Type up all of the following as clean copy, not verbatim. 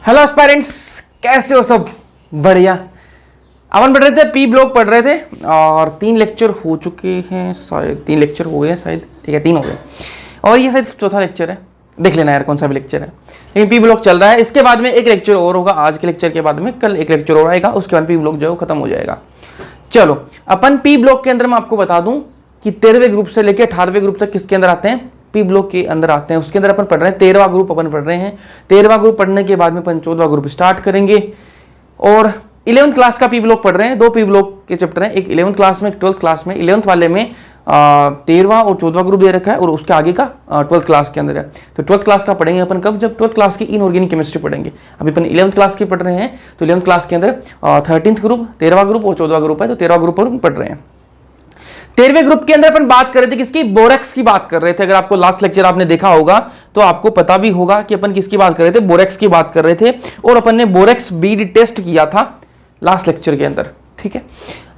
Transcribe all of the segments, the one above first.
Hello aspirants, कैसे हो सब? बढ़िया। अपन पढ़ रहे थे, पी ब्लॉक पढ़ रहे थे और 3 लेक्चर हो चुके हैं, शायद 3 लेक्चर हो गए हैं शायद। ठीक है, 3 हो गए और ये शायद चौथा लेक्चर है। देख लेना यार कौन सा भी लेक्चर है, लेकिन पी ब्लॉक चल रहा है। इसके बाद में एक लेक्चर और होगा, आज के लेक्चर के बाद में कल एक लेक्चर और आएगा, उसके बाद पी ब्लॉक जो है खत्म हो जाएगा। चलो, अपन पी ब्लॉक के अंदर मैं आपको बता दूं कि 13वें ग्रुप से लेकर 18वें ग्रुप तक किसके अंदर आते हैं, पी ब्लॉक के अंदर आते हैं। उसके अंदर अपन पढ़ रहे हैं 13वां ग्रुप अपन पढ़ रहे हैं। 13वां ग्रुप पढ़ने के बाद में अपन 14वां ग्रुप स्टार्ट करेंगे और 11th क्लास का पी ब्लॉक पढ़ रहे हैं। 2 पी ब्लॉक के चैप्टर हैं, एक 11th क्लास में, एक 12th क्लास में। 11th वाले में 13वां और 14वां ग्रुप दे रखा है और उसके आगे का 12th क्लास के अंदर है। तो 12th क्लास का पढ़ेंगे अपन कब, जब 12th क्लास की इनऑर्गेनिक केमिस्ट्री पढ़ेंगे। अभी अपन 11th क्लास की पढ़ रहे हैं, तो 11th क्लास के अंदर 13th ग्रुप, 13वां ग्रुप और 14वां ग्रुप है, तो 13वां ग्रुप पर पढ़ रहे हैं। 13वें ग्रुप के अंदर अपन बात कर रहे थे किसकी, बोरेक्स की बात कर रहे थे। अगर आपको लास्ट लेक्चर आपने देखा होगा तो आपको पता भी होगा कि अपन किसकी बात कर रहे थे, बोरेक्स की बात कर रहे थे। और अपन ने बोरेक्स बीड टेस्ट किया था लास्ट लेक्चर के अंदर। ठीक है,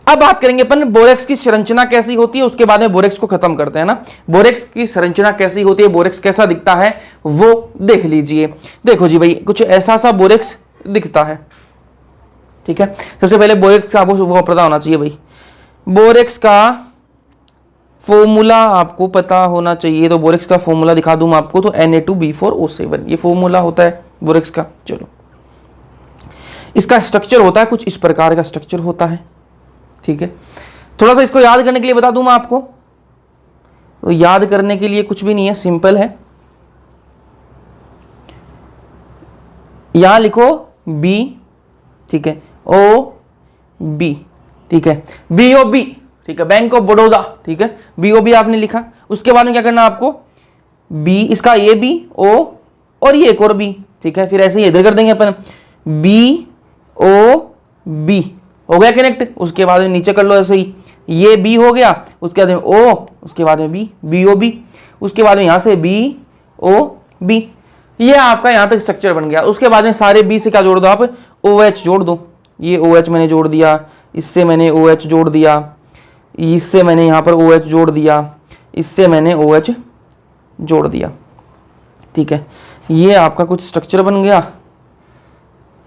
अब बात करेंगे अपन बोरेक्स की संरचना कैसी होती है, उसके बाद में बोरेक्स को खत्म करते हैं ना। बोरेक्स की संरचना कैसी होती है, बोरेक्स कैसा दिखता है वो देख लीजिए। देखो जी भाई, कुछ ऐसा सा बोरेक्स दिखता है। ठीक है, सबसे पहले बोरेक्स का आपको वो पता होना चाहिए भाई। बोरेक्स का फॉर्मूला आपको पता होना चाहिए, तो बोरेक्स का फॉर्मूला दिखा दूं मैं आपको, तो Na2B4O7 ये फॉर्मूला होता है बोरेक्स का। चलो, इसका स्ट्रक्चर होता है कुछ इस प्रकार का स्ट्रक्चर होता है। ठीक है, थोड़ा सा इसको याद करने के लिए बता दूं मैं आपको, तो याद करने के लिए कुछ भी नहीं है, सिंपल है। यहां लिखो B, ठीक है, OB, ठीक है, BOB, ठीक है, बैंक ऑफ बड़ौदा। ठीक है, BOB आपने लिखा। उसके बाद में क्या करना आपको, B इसका AB, O और ये एक और B। ठीक है, फिर ऐसे ही इधर कर देंगे अपन, BOB हो गया कनेक्ट। उसके बाद में नीचे कर लो ऐसे ही, ये B हो गया, उसके बाद में O, उसके बाद में B, BOB, उसके बाद में यहां से BOB। ये आपका यहां तक स्ट्रक्चर बन गया। उसके बाद में सारे B से क्या जोड़ दो आप, OH जोड़ दो। ये OH मैंने जोड़ दिया, इससे मैंने OH जोड़ दिया, इससे मैंने यहां पर OH जोड़ दिया, इससे मैंने OH जोड़ दिया। ठीक है, ये आपका कुछ स्ट्रक्चर बन गया।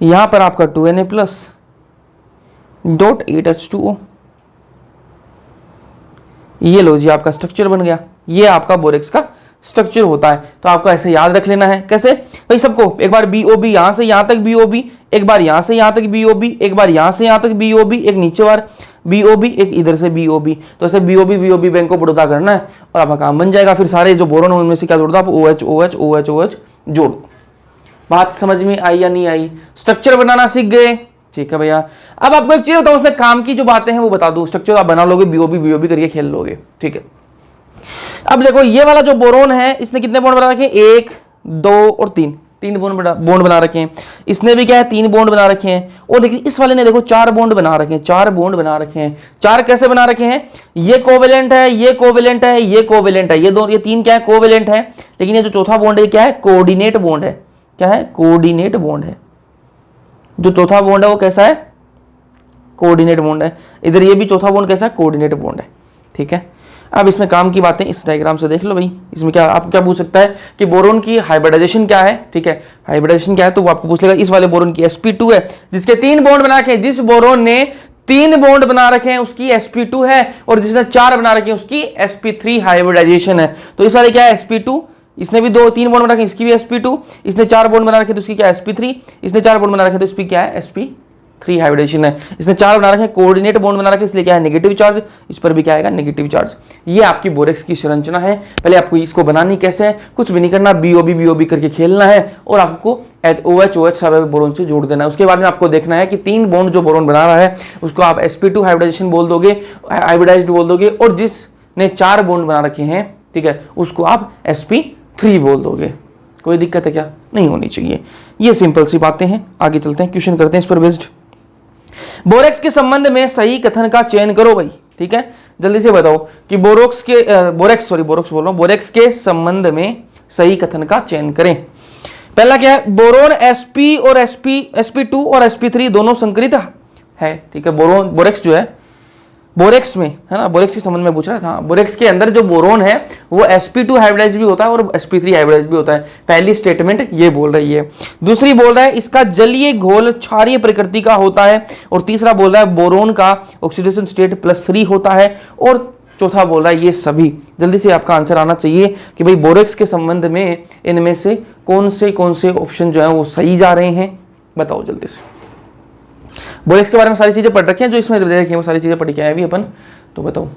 यहां पर आपका 2Na प्लस डॉट 8H2O, ये लो जी आपका स्ट्रक्चर बन गया। ये आपका बोरेक्स का स्ट्रक्चर होता है। तो आपको ऐसे याद रख लेना है। कैसे भाई, सबको एक बार BOB, यहां से यहां तक BOB, एक बार यहां से यहां तक BOB, एक बार यहां से यहां तक BOB, एक नीचे बार BOB, एक इधर से BOB। तो ऐसे BOB बैंक ऑफ बड़ौदा करना है और आपका काम बन जाएगा। फिर सारे जो बोरोन उनमें से क्या जोड़ दो आप, OH OH OH OH जोड़ दो। बात समझ में आई या नहीं आई? स्ट्रक्चर बनाना सीख गए? ठीक है भैया। अब आपको एक चीज बताऊं, उसमें काम की जो बातें हैं वो बता दूं। स्ट्रक्चर आप बना लोगे, BOB करके खेल लोगे। ठीक है, अब देखो ये वाला जो बोरोन है, इसने कितने बॉन्ड बना रखे हैं, 1 2 और 3 बॉन्ड बना रखे हैं। इसने भी क्या है, 3 बॉन्ड बना रखे हैं। और लेकिन इस वाले ने देखो 4 बॉन्ड बना रखे हैं। 4 बॉन्ड बना रखे हैं। 4 कैसे बना रखे हैं, ये कोवेलेंट है, ये कोवेलेंट है, ये कोवेलेंट है, ये 3 क्या है, कोवेलेंट है। लेकिन ये जो चौथा बॉन्ड है क्या है, कोऑर्डिनेट बॉन्ड है। क्या है, कोऑर्डिनेट बॉन्ड है। जो चौथा बॉन्ड है वो कैसा है, कोऑर्डिनेट बॉन्ड है। इधर ये भी चौथा बॉन्ड कैसा है, कोऑर्डिनेट बॉन्ड है। ठीक है, अब इसमें काम की बातें इस डायग्राम से देख लो भाई। इसमें क्या आप क्या पूछ सकता है कि बोरोन की हाइब्रिडाइजेशन क्या है। ठीक है, हाइब्रिडाइजेशन क्या है, तो वो आपको पूछ लेगा। इस वाले बोरोन की sp2 है, जिसके 3 बॉन्ड बना रखे हैं। जिस बोरोन ने 3 बॉन्ड बना रखे हैं उसकी sp2 है, और जिसने 4 बना रखे हैं उसकी sp3 हाइब्रिडाइजेशन है। तो इस वाले क्या है, sp2, इसने भी 3 बॉन्ड बना रखे, इसकी भी sp2, इसने 4 बॉन्ड बना रखे तो इसकी क्या है, sp3, इसने 4 बॉन्ड बना रखे तो इसकी क्या है, sp3 हाइब्रिडेशन है। इसने 4 बना रखे, कोऑर्डिनेट बॉन्ड बना रखे, इसलिए क्या है, नेगेटिव चार्ज। इस पर भी क्या आएगा, नेगेटिव चार्ज। ये आपकी बोरेक्स की संरचना है। पहले आपको इसको बनानी कैसे है, कुछ भी नहीं करना, BOB करके खेलना है और आपको OH OH सब बोरोन से जोड़ देना है। उसके बाद में आपको देखना है कि 3 बॉन्ड जो बोरोन बना रहा है उसको आप sp2 हाइब्रिडाइजेशन बोल दोगे, हाइब्रिडाइज्ड बोल दोगे, और जिसने 4 बॉन्ड बना रखे हैं, ठीक है, उसको आप sp3 बोल दोगे। कोई दिक्कत है क्या? नहीं होनी चाहिए। ये सिंपल सी बातें हैं। आगे चलते हैं, क्वेश्चन करते हैं इस पर बेस्ड। बोरेक्स के संबंध में सही कथन का चयन करो भाई। ठीक है, जल्दी से बताओ कि बोरेक्स के संबंध में सही कथन का चयन करें। पहला क्या है, बोरोन sp और sp2 और sp3 दोनों संकरित है। ठीक है, बोरेक्स जो है बोरेक्स में, है ना, बोरेक्स के संबंध में पूछ रहा था। बोरेक्स के अंदर जो बोरोन है वो sp2 हाइब्रिडाइज भी होता है और sp3 हाइब्रिडाइज भी होता है। पहली स्टेटमेंट ये बोल रही है। दूसरी बोल रहा है इसका जलीय घोल क्षारीय प्रकृति का होता है, और तीसरा बोल रहा है बोरोन का ऑक्सीडेशन स्टेट +3 होता है, और चौथा बोल रहा है ये सभी। जल्दी से आपका आंसर आना चाहिए कि भाई बोरेक्स के संबंध में इनमें से कौन से ऑप्शन जो है वो सही जा रहे हैं, बताओ जल्दी से। बोरेक्स के बारे में सारी चीजें पढ़ रखी हैं, जो इसमें दे रखी हैं वो सारी चीजें पढ़ के आए अभी अपन, तो बताओ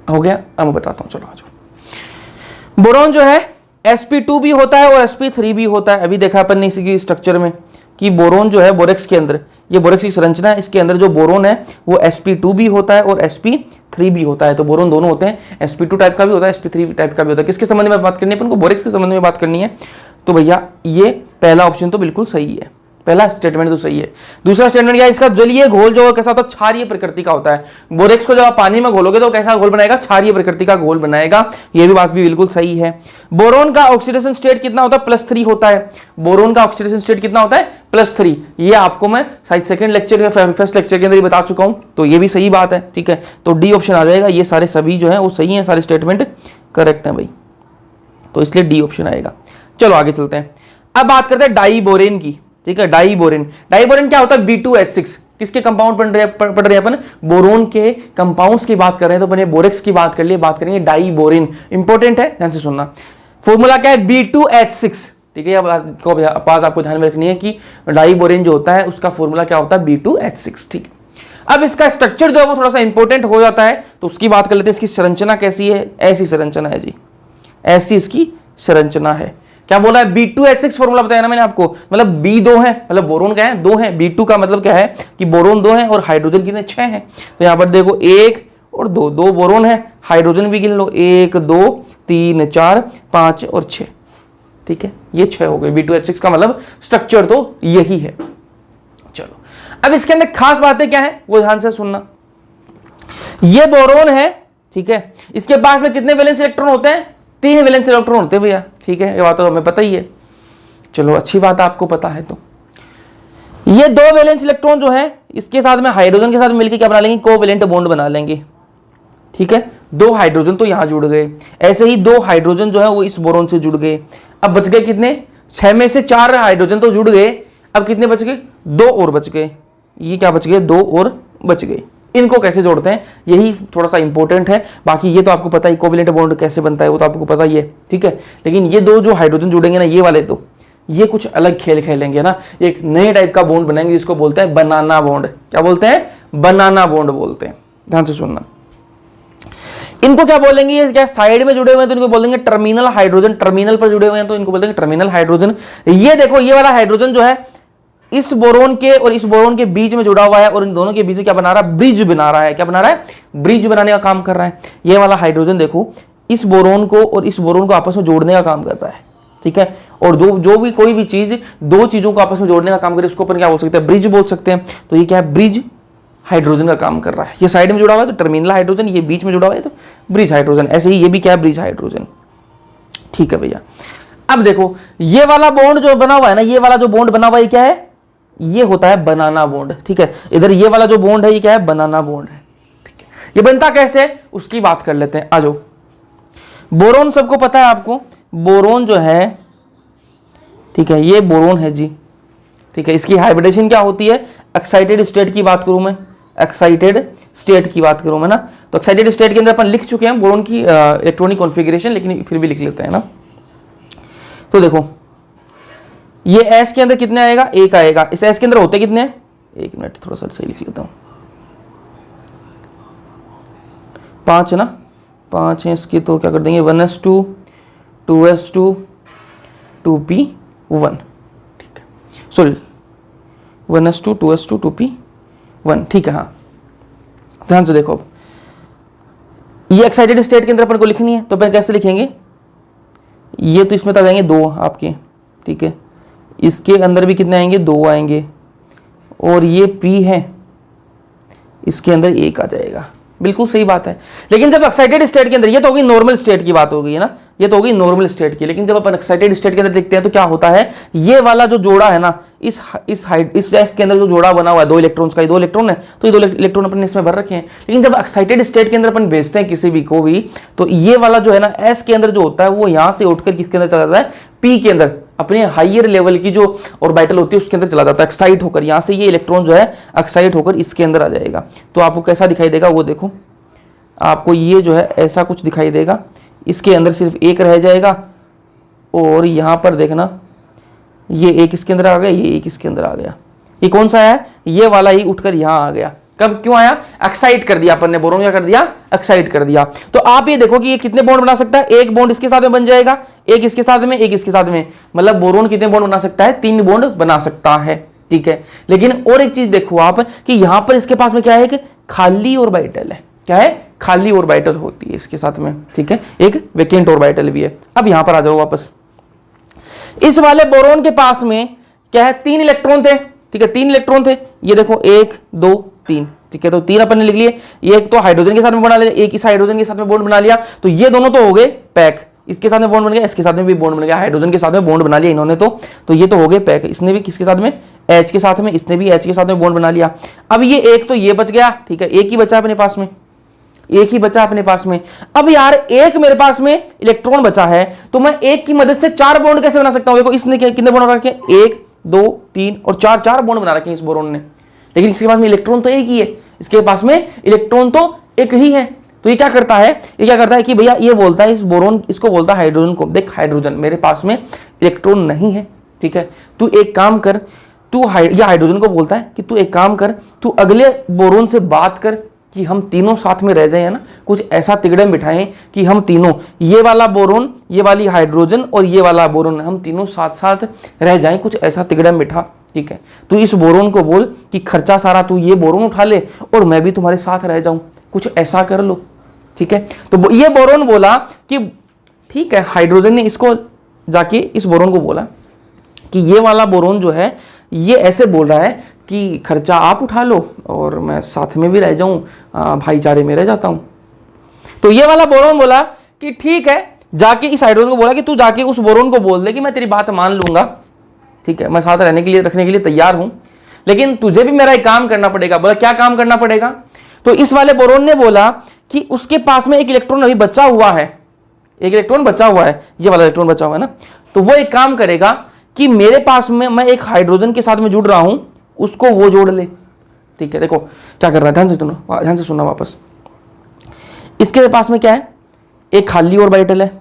हो गया। अब मैं बताता हूं, चलो आ जाओ। बोरोन जो है sp2 भी होता है और sp3 भी होता है। अभी देखा अपन ने इसी स्ट्रक्चर में कि बोरोन जो है बोरेक्स के अंदर, ये बोरेक्स की संरचना है, इसके अंदर जो बोरोन है वो sp2 भी होता है और sp3 भी होता है। तो बोरोन दोनों होते हैं, sp2 टाइप का भी होता है, sp3 टाइप का भी होता है। किसके संबंध में बात करनी है अपन को? बोरेक्स के संबंध में बात करनी है। तो भैया ये पहला ऑप्शन तो बिल्कुल सही है, पहला स्टेटमेंट तो सही है। दूसरा स्टेटमेंट क्या है? इसका जलीय घोल जो कैसा होता है? क्षारीय प्रकृति का होता है। बोरेक्स को जब आप पानी में घोलोगे तो कैसा घोल बनाएगा? क्षारीय प्रकृति का घोल बनाएगा। ये भी बात भी बिल्कुल सही है। बोरोन का ऑक्सीडेशन स्टेट कितना होता है? +3 होता है। बोरोन का ऑक्सीडेशन स्टेट कितना होता है? +3। ये आपको मैं शायद सेकंड लेक्चर या फर्स्ट लेक्चर के अंदर ही बता चुका हूं, तो ये भी सही बात है। ठीक है, तो डी ऑप्शन आ जाएगा। ये सारे सभी जो है वो सही है, सारे स्टेटमेंट करेक्ट है भाई, तो इसलिए डी ऑप्शन आएगा। चलो आगे चलते हैं। अब बात करते हैं डाईबोरेन की। ठीक है, डाईबोरेन। डाईबोरेन क्या होता है? B2H6। किसके कंपाउंड पढ़ रहे हैं अपन? बोरोन के कंपाउंड्स की बात कर रहे हैं, तो अपन बोरेक्स की बात कर लिए, बात करेंगे डाईबोरेन। इंपॉर्टेंट है, ध्यान से सुनना। फॉर्मूला क्या है? B2H6। ठीक है, बात आपको ध्यान में रखनी है कि डाईबोरेन जो होता है उसका फॉर्मूला क्या होता है? B2H6। ठीक है, अब इसका स्ट्रक्चर जो है वो थोड़ा सा इंपॉर्टेंट हो जाता है, तो उसकी बात कर लेते हैं। इसकी संरचना कैसी है? ऐसी संरचना है जी, ऐसी इसकी संरचना है। क्या बोला है? B2H6 फॉर्मूला बताया ना मैंने आपको, मतलब B2 है, मतलब बोरोन क्या है? 2 है। B2 का मतलब क्या है कि बोरोन 2 है और हाइड्रोजन कितने? 6 है। तो यहां पर देखो 1 और 2, 2 बोरोन है, हाइड्रोजन भी गिन लो, 1 2 3 4 5 और 6। ठीक है, ये 6 हो गए। B2H6 का मतलब स्ट्रक्चर तो यही है। चलो, अब इसके अंदर खास बातें क्या है वो ध्यान से सुनना। ये बोरोन है, ठीक है, इसके पास में कितने वैलेंस इलेक्ट्रॉन होते हैं? 3 वैलेंस इलेक्ट्रॉन होते हैं भैया। ठीक है, ये बात तो हमें पता ही है। चलो, अच्छी बात आपको पता है। तो ये 2 वैलेंस इलेक्ट्रॉन जो है इसके साथ में हाइड्रोजन के साथ मिलकर क्या बना लेंगे? कोवेलेंट बॉन्ड बना लेंगे। ठीक है, 2 हाइड्रोजन तो यहां जुड़ गए, ऐसे ही 2 हाइड्रोजन जो है वो इस बोरोन से जुड़ गए। अब बच गए कितने? 6 में से 4 हाइड्रोजन तो जुड़ गए, अब कितने बच गए? 2 और बच गए। ये क्या बच गए? 2 और बच गए। इनको कैसे जोड़ते हैं यही थोड़ा सा इंपॉर्टेंट है। बाकी ये तो आपको पता ही, कोवेलेंट बॉन्ड कैसे बनता है वो तो आपको पता ही है। ठीक है, लेकिन ये 2 जो हाइड्रोजन जुड़ेंगे ना, ये वाले तो ये कुछ अलग खेल खेलेंगे ना, एक नए टाइप का बॉन्ड बनाएंगे जिसको बोलते हैं बनाना बॉन्ड। क्या बोलते हैं? बनाना बॉन्ड बोलते हैं। ध्यान से सुनना, इनको क्या बोलेंगे? ये क्या साइड में जुड़े हुए हैं तो इनको बोलेंगे टर्मिनल हाइड्रोजन। टर्मिनल पर जुड़े हुए हैं तो इनको बोलेंगे टर्मिनल हाइड्रोजन। ये देखो, ये वाला हाइड्रोजन जो है इस बोरोन के और इस बोरोन के बीच में जुड़ा हुआ है, और इन दोनों के बीच में क्या बना रहा है? ब्रिज बना रहा है। क्या बना रहा है? ब्रिज बनाने का काम कर रहा है। ये वाला हाइड्रोजन देखो, इस बोरोन को और इस बोरोन को आपस में जोड़ने का काम करता है। ठीक है, और जो भी कोई भी चीज 2 चीजों को आपस में जोड़ने का काम करे उसको अपन क्या बोल सकते हैं? ब्रिज बोल सकते हैं। तो ये क्या है? ब्रिज हाइड्रोजन का काम कर रहा है। ये साइड में जुड़ा हुआ है तो टर्मिनल हाइड्रोजन, ये बीच में जुड़ा हुआ है तो ब्रिज हाइड्रोजन। ऐसे ही ये भी क्या है? Bridge hydrogen. ठीक है भैया, अब देखो ये वाला बॉन्ड जो बना हुआ है ना, ये वाला जो बॉन्ड बना हुआ है क्या है? ये होता है बनाना बॉन्ड। ठीक है, इधर ये वाला जो बॉन्ड है ये क्या है? बनाना बॉन्ड है। ठीक है, ये बनता कैसे है उसकी बात कर लेते हैं। आ जाओ, बोरोन सबको पता है आपको, बोरोन जो है, ठीक है, ये बोरोन है जी। ठीक है, इसकी हाइब्रिडेशन क्या होती है? एक्साइटेड स्टेट की बात करूं मैं, एक्साइटेड स्टेट की बात करूं मैं ना, तो एक्साइटेड स्टेट के अंदर अपन लिख चुके हैं बोरोन की इलेक्ट्रॉनिक कॉन्फ़िगरेशन, लेकिन फिर भी लिख लेते हैं ना। तो देखो ये S के अंदर कितने आएगा? 1 आएगा। इस S के अंदर होते कितने? 1 मिनट, थोड़ा सा सही लिख लेता हूं, 5 है ना, 5 है इसकी, तो क्या कर देंगे? 1s2 2s2 2p1। ठीक है, सॉरी 1s2 2s2 2p1। ठीक है, हाँ ध्यान से देखो। अब ये एक्साइटेड स्टेट के अंदर अपन को लिखनी है, तो अपन कैसे लिखेंगे? ये तो इसमें तो आ जाएंगे 2 आपके। ठीक है, इसके अंदर भी कितने आएंगे? 2 आएंगे, और ये P है, इसके अंदर 1 आ जाएगा। बिल्कुल सही बात है। लेकिन जब एक्साइटेड स्टेट के अंदर, ये तो होगी नॉर्मल स्टेट की बात हो गई है ना, ये तो होगी नॉर्मल स्टेट की। लेकिन जब अपन एक्साइटेड स्टेट के अंदर देखते हैं तो क्या होता है, ये वाला जो जोड़ा है ना, इस गैस के अंदर जो जोड़ा बना हुआ है 2 इलेक्ट्रॉन्स का, ये 2 इलेक्ट्रॉन है, तो ये 2 इलेक्ट्रॉन अपन इसमें भर रखे हैं। लेकिन जब एक्साइटेड स्टेट के अंदर अपन भेजते हैं किसी भी को भी, तो ये वाला जो है ना एस के अंदर जो होता है वो यहां से उठकर किसके अंदर चला जाता है, पी के अंदर, अपने हाइयर लेवल की जो ऑर्बिटल होती है उसके अंदर चला जाता है, एक्साइट होकर। यहां से ये इलेक्ट्रॉन जो है एक्साइट होकर इसके अंदर आ जाएगा। तो आपको कैसा दिखाई देगा वो देखो, आपको ये जो है ऐसा कुछ दिखाई देगा, इसके अंदर सिर्फ एक रह जाएगा, और यहां पर देखना ये एक इसके अंदर आ गया, ये एक इसके अंदर आ गया। ये कौन सा है, ये वाला ही उठकर यहां आ गया। कब क्यों आया, एक्साइट कर दिया अपन ने, बोरोन क्या कर दिया, एक्साइट कर दिया। तो आप ये देखो कि ये कितने बॉन्ड बना सकता है, एक बॉन्ड इसके साथ में बन जाएगा, एक इसके साथ में, एक इसके साथ में, मतलब बोरोन कितने बॉन्ड बना सकता है, 3 बॉन्ड बना सकता है, ठीक है। लेकिन और एक चीज देखो आप कि यहां पर इसके पास में क्या है, कि खाली ऑर्बिटल है। क्या है, खाली ऑर्बिटल होती है इसके साथ में, ठीक है, एक वैकेंट ऑर्बिटल भी है। अब यहां पर आ जाओ वापस, इस वाले बोरोन के पास में क्या है, 3 इलेक्ट्रॉन थे, ठीक है, 3 इलेक्ट्रॉन थे। ये देखो 1 2 3, ठीक है, तो 3 अपन ने लिख लिए। एक तो हाइड्रोजन के साथ में बना लिया, एक इस हाइड्रोजन के साथ में बॉन्ड बना लिया, तो ये दोनों तो हो गए पैक। इसके साथ में बॉन्ड बन गया, इसके साथ में भी बॉन्ड बन गया, हाइड्रोजन के साथ में बॉन्ड बना लिया इन्होंने, तो ये तो हो गए पैक। इसने भी किसके साथ में, H के साथ में, इसने भी H के साथ में बॉन्ड बना लिया। अब ये एक तो ये बच गया, ठीक है, एक ही बचा अपने पास में, एक ही बचा अपने पास में। अब यार एक मेरे पास में इलेक्ट्रॉन बचा है, तो मैं एक की मदद से 4 बॉन्ड कैसे बना सकता हूं। देखो इसने कितने बॉन्ड बना रखे, 1 2 3 और 4 बॉन्ड बना रखे हैं इस बोरोन ने। लेकिन इसके पास में इलेक्ट्रॉन तो एक ही है, इसके पास में इलेक्ट्रॉन तो एक ही है। तो ये क्या करता है, ये क्या करता है कि भैया ये बोलता है इस बोरोन, इसको बोलता है हाइड्रोजन को, देख हाइड्रोजन मेरे पास में इलेक्ट्रॉन नहीं है, ठीक है, तू एक काम कर, तू हाइड्रोजन को बोलता है कि तू एक काम कर, तू अगले बोरोन से बात कर कि हम तीनों साथ में रह जाए ना, कुछ ऐसा तिगड़म बिठाएं कि हम तीनों, ये वाला बोरोन, ये वाली हाइड्रोजन और ये वाला बोरोन, हम तीनों साथ साथ रह जाएं, कुछ ऐसा तिगड़म बिठा, ठीक है। तू इस बोरोन को बोल कि खर्चा सारा तू ये बोरोन उठा ले और मैं भी तुम्हारे साथ रह जाऊं, कुछ ऐसा कर लो, ठीक है। तो ये बोरोन बोला कि ठीक है, हाइड्रोजन ने इसको जाके इस बोरोन को बोला कि ये वाला बोरोन जो है ये ऐसे बोल रहा है कि खर्चा आप उठा लो और मैं साथ में भी रह जाऊं, भाईचारे में रह जाता हूं। तो ये वाला बोरोन बोला कि ठीक है, जाके इस हाइड्रोजन को बोला कि तू जाके उस बोरोन को बोल दे कि मैं तेरी बात मान लूंगा, ठीक है, मैं साथ रहने के लिए, रखने के लिए तैयार हूं, लेकिन तुझे भी मेरा एक काम करना पड़ेगा। बोला क्या काम करना पड़ेगा, तो इस वाले बोरोन ने बोला कि उसके पास में एक इलेक्ट्रॉन अभी बचा हुआ है, एक इलेक्ट्रॉन बचा हुआ है, ये वाला इलेक्ट्रॉन बचा हुआ है ना, तो वो एक काम करेगा कि मेरे पास में, मैं एक हाइड्रोजन के साथ में जुड़ रहा हूं, उसको वो जोड़ ले, ठीक है। देखो क्या कर रहा है, ध्यान से सुनना वापस। इसके पास में क्या है, एक खाली ऑर्बिटल है,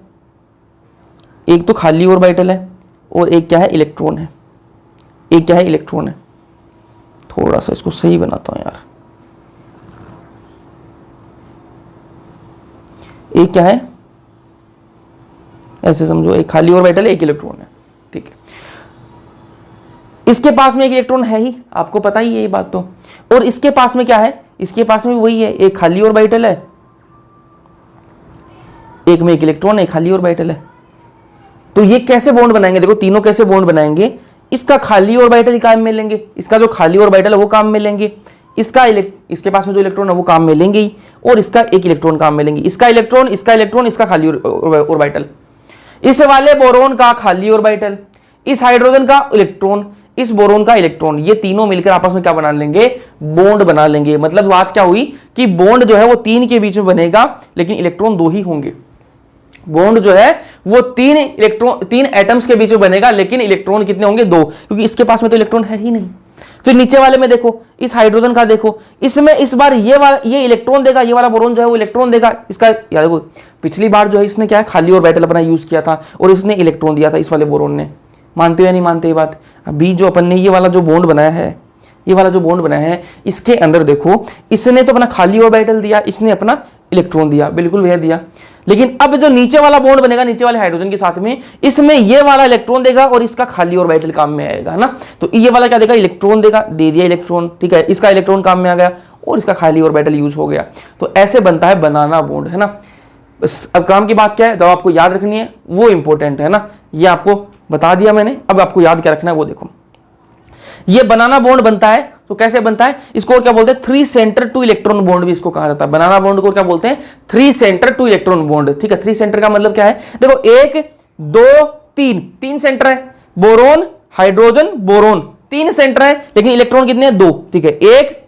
एक तो खाली ऑर्बिटल है और एक क्या है, इलेक्ट्रॉन है, एक क्या है, इलेक्ट्रॉन है। थोड़ा सा इसको सही बनाता हूं यार, एक क्या है, ऐसे समझो, एक खाली ऑर्बिटल है, एक इलेक्ट्रॉन है, ठीक है। इसके पास में एक इलेक्ट्रॉन है ही, आपको पता ही है ये बात तो, और इसके पास में क्या है, इसके पास में वही है, एक खाली ऑर्बिटल है, एक में एक इलेक्ट्रॉन, एक खाली ऑर्बिटल है। तो ये कैसे बॉन्ड बनाएंगे, देखो तीनों कैसे बॉन्ड बनाएंगे, इसका खाली ऑर्बिटल काम में लेंगे, इसका जो खाली ऑर्बिटल है वो काम में लेंगे, इसके पास में जो इलेक्ट्रॉन है वो काम में लेंगे ही, और इसका एक इलेक्ट्रॉन काम में लेंगे, इसका इलेक्ट्रॉन, इसका खाली ऑर्बिटल, इस वाले बोरोन का खाली ऑर्बिटल, इस हाइड्रोजन का इलेक्ट्रॉन, इस बोरोन का इलेक्ट्रॉन, ये तीनों मिलकर आपस में क्या बना लेंगे, बॉन्ड बना लेंगे। मतलब बात क्या हुई कि बॉन्ड जो है वो 3 के बीच में बनेगा, लेकिन इलेक्ट्रॉन 2 ही होंगे। बॉन्ड जो है वो 3 एटम्स के बीच में बनेगा, लेकिन इलेक्ट्रॉन कितने होंगे, 2, क्योंकि इसके पास में तो इलेक्ट्रॉन है ही नहीं। फिर नीचे वाले में देखो, इस हाइड्रोजन का देखो, इसमें इस बार ये इलेक्ट्रॉन देगा, ये वाला बोरोन जो है वो इलेक्ट्रॉन देगा। इसका यार देखो, पिछली बार जो है इसने क्या है, खाली ऑर्बिटल अपना यूज किया था और इसने इलेक्ट्रॉन दिया था इस वाले बोरोन ने। मानते हो या नहीं मानते ये बात। अभी जो अपन ने ये वाला जो बॉन्ड बनाया है, ये वाला जो बॉन्ड बनाया है, इसके अंदर देखो, इसने तो अपना खाली ऑर्बिटल दिया, इसने अपना इलेक्ट्रॉन दिया, बिल्कुल वह दिया। लेकिन अब जो नीचे वाला बॉन्ड बनेगा, नीचे वाले हाइड्रोजन के साथ में, इसमें ये वाला इलेक्ट्रॉन देगा और इसका खाली ऑर्बिटल काम में आएगा, है ना। तो ये वाला क्या देगा, इलेक्ट्रॉन देगा, दे दिया इलेक्ट्रॉन, ठीक है, इसका इलेक्ट्रॉन काम में आ गया और इसका खाली ऑर्बिटल यूज हो गया। तो ऐसे बनता है बनाना बॉन्ड, है ना। बस अब काम की बात क्या है, जो आपको याद रखनी है वो इंपॉर्टेंट है ना, ये आपको बता दिया मैंने। अब आपको याद क्या रखना है वो देखो, ये बनाना बॉन्ड बनता है तो कैसे बनता है, इसको क्या बोलते हैं, 3 सेंटर टू इलेक्ट्रॉन बॉन्ड भी इसको कहा जाता है। बनाना बॉन्ड को क्या बोलते हैं, 3 सेंटर टू इलेक्ट्रॉन बॉन्ड। ठीक है, 3 सेंटर का मतलब क्या है, देखो 1 2 3, 3 सेंटर है, बोरोन हाइड्रोजन बोरोन 3 सेंटर है, लेकिन इलेक्ट्रॉन कितने हैं, 2। ठीक है, 1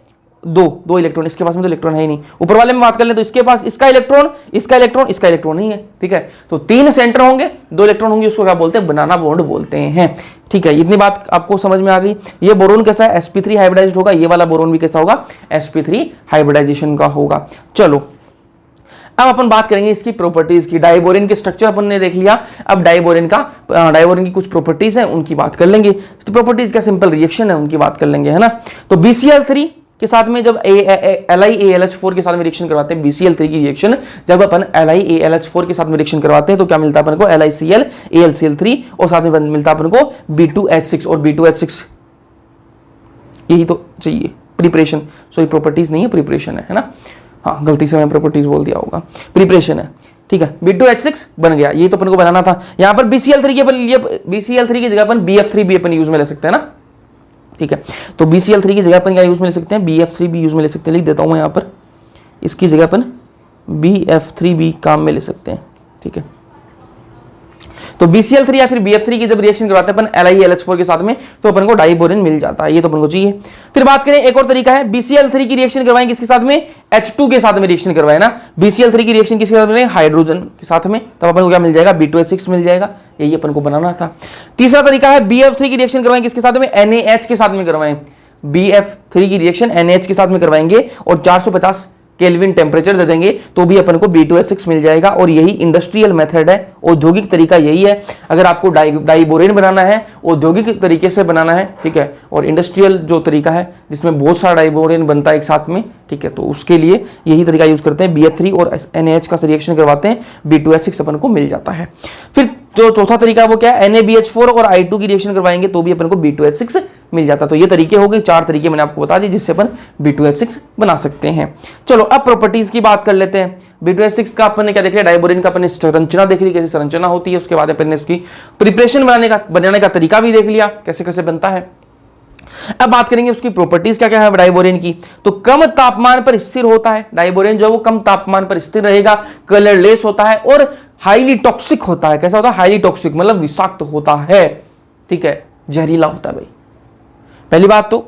2 इलेक्ट्रॉन, इसके पास में तो इलेक्ट्रॉन है ही नहीं। ऊपर वाले में बात कर ले तो इसके पास इसका इलेक्ट्रॉन इसका इलेक्ट्रॉन इसका इलेक्ट्रॉन नहीं है। ठीक है, तो 3 सेंटर होंगे, 2 इलेक्ट्रॉन होंगे, उसको क्या बोलते हैं, बनाना बॉन्ड बोलते हैं। ठीक है, इतनी बात आपको समझ में आ गई। ये बोरोन कैसा है, sp3 हाइब्रिडाइज्ड होगा, ये वाला बोरोन भी कैसा होगा, sp3 हाइब्रिडाइजेशन का होगा। चलो अब अपन बात करेंगे इसकी प्रॉपर्टीज की। डाइबोरेन के स्ट्रक्चर अपन ने देख लिया, अब डाइबोरेन की कुछ प्रॉपर्टीज हैं उनकी बात कर लेंगे। तो प्रॉपर्टीज का सिंपल रिएक्शन है उनकी बात कर लेंगे, है ना। तो BCl3 के साथ में जब LiAlH4 के साथ में रिएक्शन करवाते हैं, BCl3 की रिएक्शन जब अपन LiAlH4 के साथ में रिएक्शन करवाते हैं तो क्या मिलता है अपन को, LiCl AlCl3 और साथ में मिलता है अपन को B2H6 और B2H6, यही तो चाहिए प्रिपरेशन, सॉरी प्रॉपर्टीज नहीं है, प्रिपरेशन है ना। हाँ, गलती से मैं प्रॉपर्टीज बोल दिया होगा, प्रिपरेशन है। ठीक है, B2H6 बन गया, ये तो अपन को बनाना था। यहां पर BCl3 की जगह अपन BF3 भी अपन यूज में ले सकते हैं ना। ठीक है, तो BCl3 की जगह अपन क्या यूज में ले सकते हैं, BF3 भी यूज में ले सकते हैं। लिख देता हूं मैं यहां पर, इसकी जगह अपन BF3 भी काम में ले सकते हैं। ठीक है, तो BCl3 या फिर BF3 की जब रिएक्शन करवाते हैं अपन LiAlH4 के साथ में तो अपन को डाइबोरेन मिल जाता है, ये तो अपन को चाहिए। फिर बात करें एक और तरीका है, BCl3 की रिएक्शन करवाएं किसके साथ में, H2 के साथ में रिएक्शन करवाए ना। BCl3 की रिएक्शन किसके साथ में, हाइड्रोजन के साथ में, तब अपन को क्या मिल जाएगा, B2H6 मिल जाएगा, यही अपन को बनाना था। तीसरा तरीका है BF3 की रिएक्शन करवाएं किसके साथ में, NaH के साथ में करवाएं। BF3 की रिएक्शन NaH के साथ में करवाएंगे और 450 केल्विन टेम्परेचर दे देंगे तो भी अपन को B2H6 मिल जाएगा। और यही इंडस्ट्रियल मेथड है, औद्योगिक तरीका यही है। अगर आपको डाइबोरेन बनाना है, औद्योगिक तरीके से बनाना है, ठीक है, और इंडस्ट्रियल जो तरीका है जिसमें बहुत सारा डाइबोरेन बनता है एक साथ में, ठीक है, तो उसके लिए यही तरीका यूज करते हैं। BF3 और NaH का रिएक्शन करवाते हैं, B2H6 अपन को मिल जाता है। फिर जो चौथा तरीका है वो क्या है, NaBH4 और I2 की रिएक्शन करवाएंगे तो भी अपन को B2H6 मिल जाता है। तो ये तरीके हो गए, 4 तरीके मैंने आपको बता दिए जिससे अपन B2H6 बना सकते हैं। चलो अब प्रॉपर्टीज की बात कर लेते हैं। B2H6 का अपन ने क्या देख लिया, डाइबोरेन का अपन ने संरचना देख ली, कैसे संरचना होती है। उसके बाद अपन ने उसकी प्रिपरेशन बनाने का तरीका भी देख लिया, कैसे कैसे बनता है। अब बात करेंगे उसकी प्रॉपर्टीज क्या क्या है डाइबोरेन की। तो कम तापमान पर स्थिर होता है डाइबोरेन, जो है वो कम तापमान पर स्थिर रहेगा, कलरलेस होता है और हाईली टॉक्सिक होता है। कैसा होता है, हाईली टॉक्सिक मतलब विषाक्त होता है। ठीक है, जहरीला होता है भाई। पहली बात तो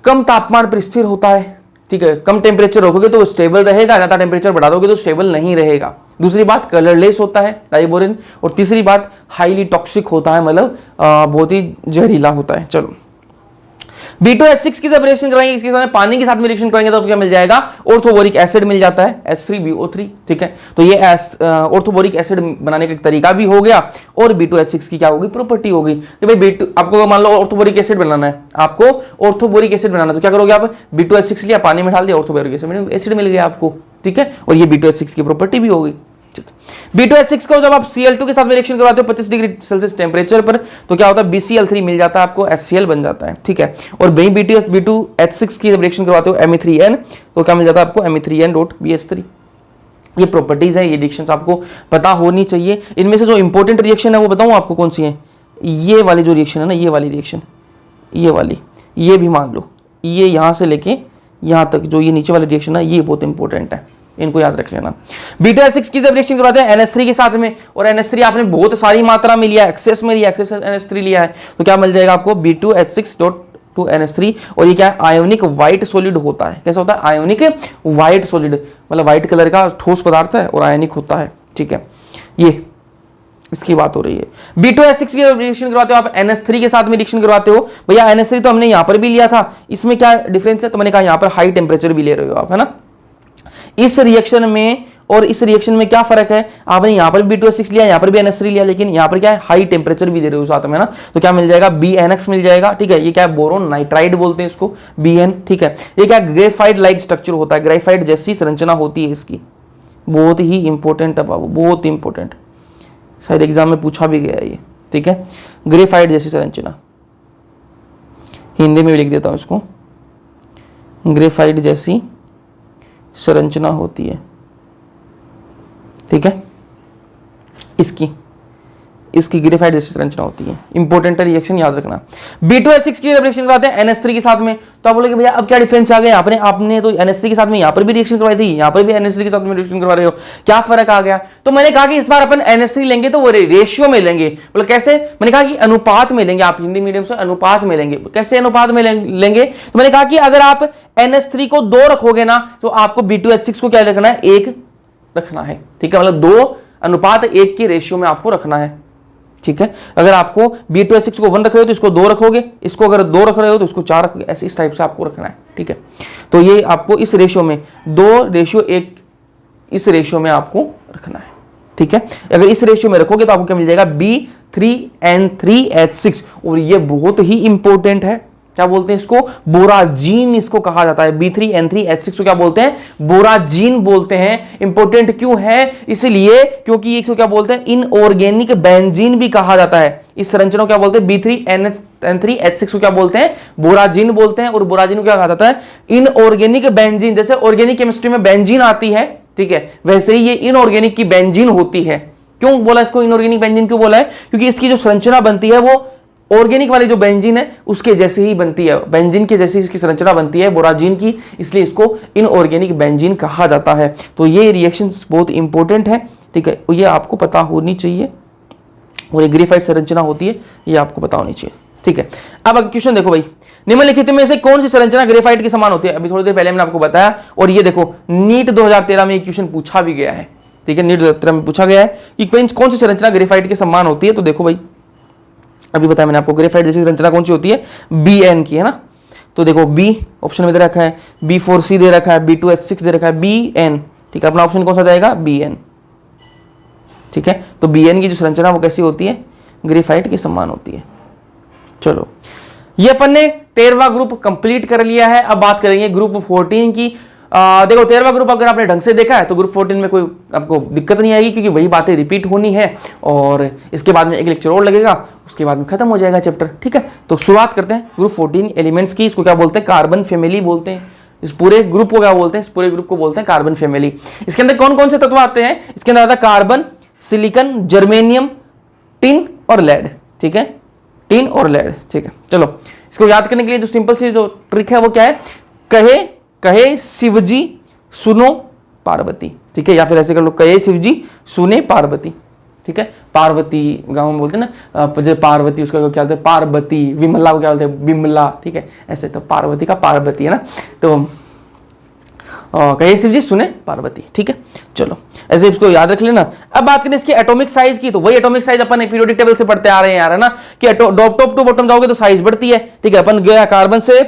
कम तापमान पर स्थिर होता है। ठीक है, कम टेम्परेचर रखोगे तो स्टेबल रहेगा, ज्यादा टेम्परेचर बढ़ा दोगे तो स्टेबल नहीं रहेगा। दूसरी बात कलरलेस होता है डाइबोरेन, और तीसरी बात हाईली टॉक्सिक होता है, मतलब बहुत ही जहरीला होता है। चलो B2H6 की जब रिएक्शन कराएंगे इसके साथ में पानी के साथ में रिएक्शन कराएंगे तो क्या मिल जाएगा, ऑर्थोबोरिक एसिड मिल जाता है, H3BO3। ठीक है, तो ये ऑर्थोबोरिक एसिड बनाने का तरीका भी हो गया और B2H6 की क्या होगी, प्रॉपर्टी होगी कि भाई आपको मान लो ऑर्थोबोरिक एसिड बनाना है, आपको ऑर्थोबोरिक एसिड बनाना, तो क्या करोगे आप, B2H6 लिया, पानी में डाल दिया, ऑर्थोबोरिक एसिड मिल गया आपको। ठीक है, और ये B2H6 की प्रॉपर्टी भी होगी। B2H6 को जब आप Cl2 के साथ में रिएक्शन करवाते हो 25 डिग्री सेल्सियस टेम्परेचर पर तो क्या होता है, BCl3 मिल जाता है आपको, HCl बन जाता है। ठीक है, और वही B2H6 की जब रिएक्शन करवाते हो Me3N तो क्या मिल जाता है आपको, Me3N.BH3। ये प्रॉपर्टीज है, ये रिएक्शंस आपको पता होनी चाहिए। इनमें से जो इंपॉर्टेंट रिएक्शन है वो बताऊं आपको कौन सी है, ये वाली जो रिएक्शन है ना, ये वाली रिएक्शन, ये वाली, ये भी मान लो, ये यहां से लेके यहां तक जो ये नीचे वाली रिएक्शन है ये बहुत इंपॉर्टेंट है, इनको याद रख लेना। B2H6 की जब रिएक्शन करवाते हैं NH3 के साथ में, और NH3 आपने बहुत सारी मात्रा में लिया है, एक्सेस में लिया, एक्सेस NH3 लिया है, तो क्या मिल जाएगा आपको, B2H6.2NH3। और ये क्या है, आयोनिक व्हाइट सॉलिड होता है। कैसा होता है, आयोनिक व्हाइट सॉलिड, मतलब व्हाइट कलर का ठोस पदार्थ है और आयोनिक होता है। ठीक है, ये इसकी बात हो रही है। B2H6 की रिएक्शन करवाते हो आप NH3 के साथ में रिएक्शन करवाते हो, भैया NH3 तो हमने यहां पर भी लिया था, इसमें क्या डिफरेंस है, तो मैंने कहा यहां पर हाई टेम्परेचर भी ले रहे हो आप, है ना। इस रिएक्शन में और इस रिएक्शन में क्या फर्क है, आपने यहां पर B2H6 लिया, यहां पर भी NH3 लिया, लेकिन यहां पर क्या है, हाई टेम्परेचर भी दे रहे हो साथ में ना, तो क्या मिल जाएगा, BNX मिल जाएगा। ठीक है, ये क्या है, बोरोन नाइट्राइड बोलते हैं इसको, BN। ठीक है, ये क्या ग्रेफाइट लाइक स्ट्रक्चर होता है, ग्रेफाइट जैसी संरचना होती है इसकी, बहुत ही इंपॉर्टेंट है बाबू, बहुत इंपॉर्टेंट, शायद एग्जाम में पूछा भी गया ये। ठीक है, ग्रेफाइट जैसी संरचना, हिंदी में भी लिख देता हूं इसको, ग्रेफाइट जैसी संरचना होती है। ठीक है, इसकी इसकी ग्रेफाइट जैसी संरचना होती है। इंपॉर्टेंट रिएक्शन याद रखना। B2H6 की जब रिएक्शन करवाते हैं NH3 के साथ में, तो आप बोलोगे भैया अब क्या डिफरेंस आ गया, आपने तो NH3 के साथ में यहाँ पर भी रिएक्शन करवाई थी, यहाँ पर भी NH3 के साथ में रिएक्शन करवा रहे हो, क्या फर्क आ गया? तो मैंने कहा कि इस बार अपन NH3 लेंगे तो वो रेशियो में लेंगे। बोले कैसे? मैंने कहा कि अनुपात में लेंगे, आप हिंदी मीडियम से अनुपात में लेंगे। कैसे अनुपात में लेंगे? तो मैंने कहा कि अगर आप NH3 को 2 रखोगे ना, तो आपको B2H6 को क्या रखना है, 1 रखना है। ठीक है, मतलब 2:1 की रेशियो में आपको रखना है। ठीक है, अगर आपको B2H6 को 1 रख रहे हो तो इसको 2 रखोगे, इसको अगर 2 रख रहे हो तो इसको 4 रखोगे, ऐसे इस टाइप से आपको रखना है। ठीक है, तो ये आपको इस रेशियो में 2:1 इस रेशियो में आपको रखना है। ठीक है, अगर इस रेशियो में रखोगे तो आपको क्या मिल जाएगा, B3N3H6। और ये बहुत ही इंपॉर्टेंट है, क्या बोलते हैं इसको, बोराजीन इसको कहा जाता है। B3N3H6 को क्या बोलते हैं, बोराजीन बोलते हैं। इंपॉर्टेंट क्यों है, इसलिए क्योंकि इसको क्या बोलते हैं, इनऑर्गेनिक बेंजीन भी कहा जाता है। इस संरचना को क्या बोलते हैं, B3N3H6 को क्या बोलते हैं, बोराजीन बोलते हैं। और बोराजीन को क्या कहा जाता है, इनऑर्गेनिक बेंजीन। जैसे ऑर्गेनिक केमिस्ट्री में बेंजीन आती है, ठीक है, वैसे ही ये इनऑर्गेनिक की बेंजीन होती है। क्यों बोला इसको इनऑर्गेनिक बेंजीन, क्यों बोला है, क्योंकि इसकी जो संरचना बनती है वो ऑर्गेनिक वाली जो बेंजीन है उसके जैसे ही बनती है, बेंजीन के जैसी इसकी संरचना बनती है बोराजीन की, इसलिए इसको इनऑर्गेनिक बेंजीन कहा जाता है। तो ये रिएक्शंस बहुत इंपॉर्टेंट है। ठीक है, ये आपको पता होनी चाहिए। और ये ग्रेफाइट संरचना होती है, ये आपको पता होनी चाहिए। ठीक है, अब क्वेश्चन देखो भाई, निम्नलिखित में से कौन सी संरचना ग्रेफाइट के समान होती है? अभी थोड़ी देर पहले मैंने आपको बताया। और ये देखो नीट 2013 में एक क्वेश्चन पूछा भी गया है। ठीक है, नीट 2013 में पूछा गया है कि कौन सी संरचना ग्रेफाइट के समान होती है। तो देखो भाई, अभी बताया मैंने आपको, ग्रेफाइट जैसी संरचना कौन सी होती है, Bn की, है ना। तो देखो B ऑप्शन में दे रखा है, B4C दे रखा है, B2H6 दे रखा है, Bn। ठीक है, अपना ऑप्शन कौन सा जाएगा, Bn। ठीक है, तो Bn की जो संरचना वो कैसी होती है, ग्रेफाइट के समान होती है। चलो, ये अपन ने 13वां ग्रुप कंप्लीट कर लिया है। अब बात करेंगे ग्रुप 14 की। देखो 13वां ग्रुप अगर आपने ढंग से देखा है तो ग्रुप 14 में कोई आपको दिक्कत नहीं आएगी, क्योंकि वही बातें रिपीट होनी है। और इसके बाद में एक लेक्चर और लगेगा, उसके बाद में खत्म हो जाएगा चैप्टर। ठीक है, तो शुरुआत करते हैं ग्रुप 14 एलिमेंट्स की। इसको क्या बोलते हैं, कार्बन फैमिली बोलते हैं। इस पूरे ग्रुप को क्या बोलते हैं, इस पूरे ग्रुप को बोलते हैं कार्बन फैमिली। इसके अंदर कौन कौन से तत्व आते हैं, इसके अंदर आता है कार्बन, सिलिकॉन, जर्मेनियम, टिन और लेड। ठीक है, टिन और लेड। ठीक है, चलो इसको याद करने के लिए जो सिंपल सी जो ट्रिक है वो क्या है, कहे शिवजी सुनो पार्वती। ठीक है, या फिर ऐसे कर लो, कहे शिवजी सुने पार्वती। ठीक है, पार्वती गांव में बोलते हैं ना, जो पार्वती उसका क्या बोलते हैं, पार्वती। विमला को क्या बोलते हैं, बिमला। ठीक है, ऐसे तो पार्वती का पार्वती है ना, तो कहे शिवजी सुने पार्वती। ठीक है, चलो ऐसे इसको याद रख लेना। अब बात करें इसकी एटॉमिक साइज की, तो वही एटॉमिक साइज अपन पीरियोडिक टेबल से पढ़ते आ रहे हैं यार, है ना, कि टॉप टू बॉटम जाओगे तो साइज बढ़ती है। ठीक है, अपन गया कार्बन से,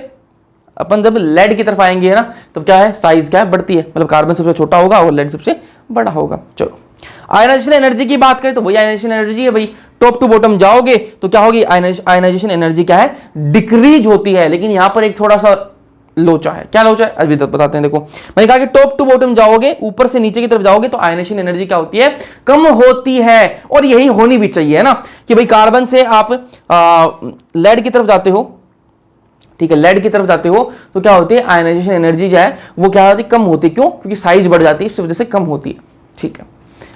अपन जब लेड की तरफ आएंगे, है ना, तो क्या है, साइज क्या है, बढ़ती है। मतलब कार्बन सबसे छोटा होगा और लेड सबसे बड़ा होगा। चलो, आयनाइजेशन एनर्जी की बात करें तो वही आयनाइजेशन एनर्जी है भाई। टॉप टू बॉटम जाओगे तो क्या होगी, आयनाइजेशन एनर्जी क्या है, डिक्रीज होती है। लेकिन यहां पर एक थोड़ा सा लोचा है। क्या लोचा है, अभी तक बताते हैं। देखो मैंने कहा कि टॉप टू बॉटम जाओगे, ऊपर से नीचे की तरफ जाओगे तो आयनाइजेशन एनर्जी क्या होती है, कम होती है। और यही होनी भी चाहिए, है ना, कि भाई कार्बन से आप लेड की तरफ जाते हो, ठीक है, लेड की तरफ जाते हो तो क्या होती है, आयनाइजेशन एनर्जी जो है वो क्या होती है, कम होती है। क्यों, क्योंकि साइज बढ़ जाती है, इस वजह से कम होती है। ठीक है,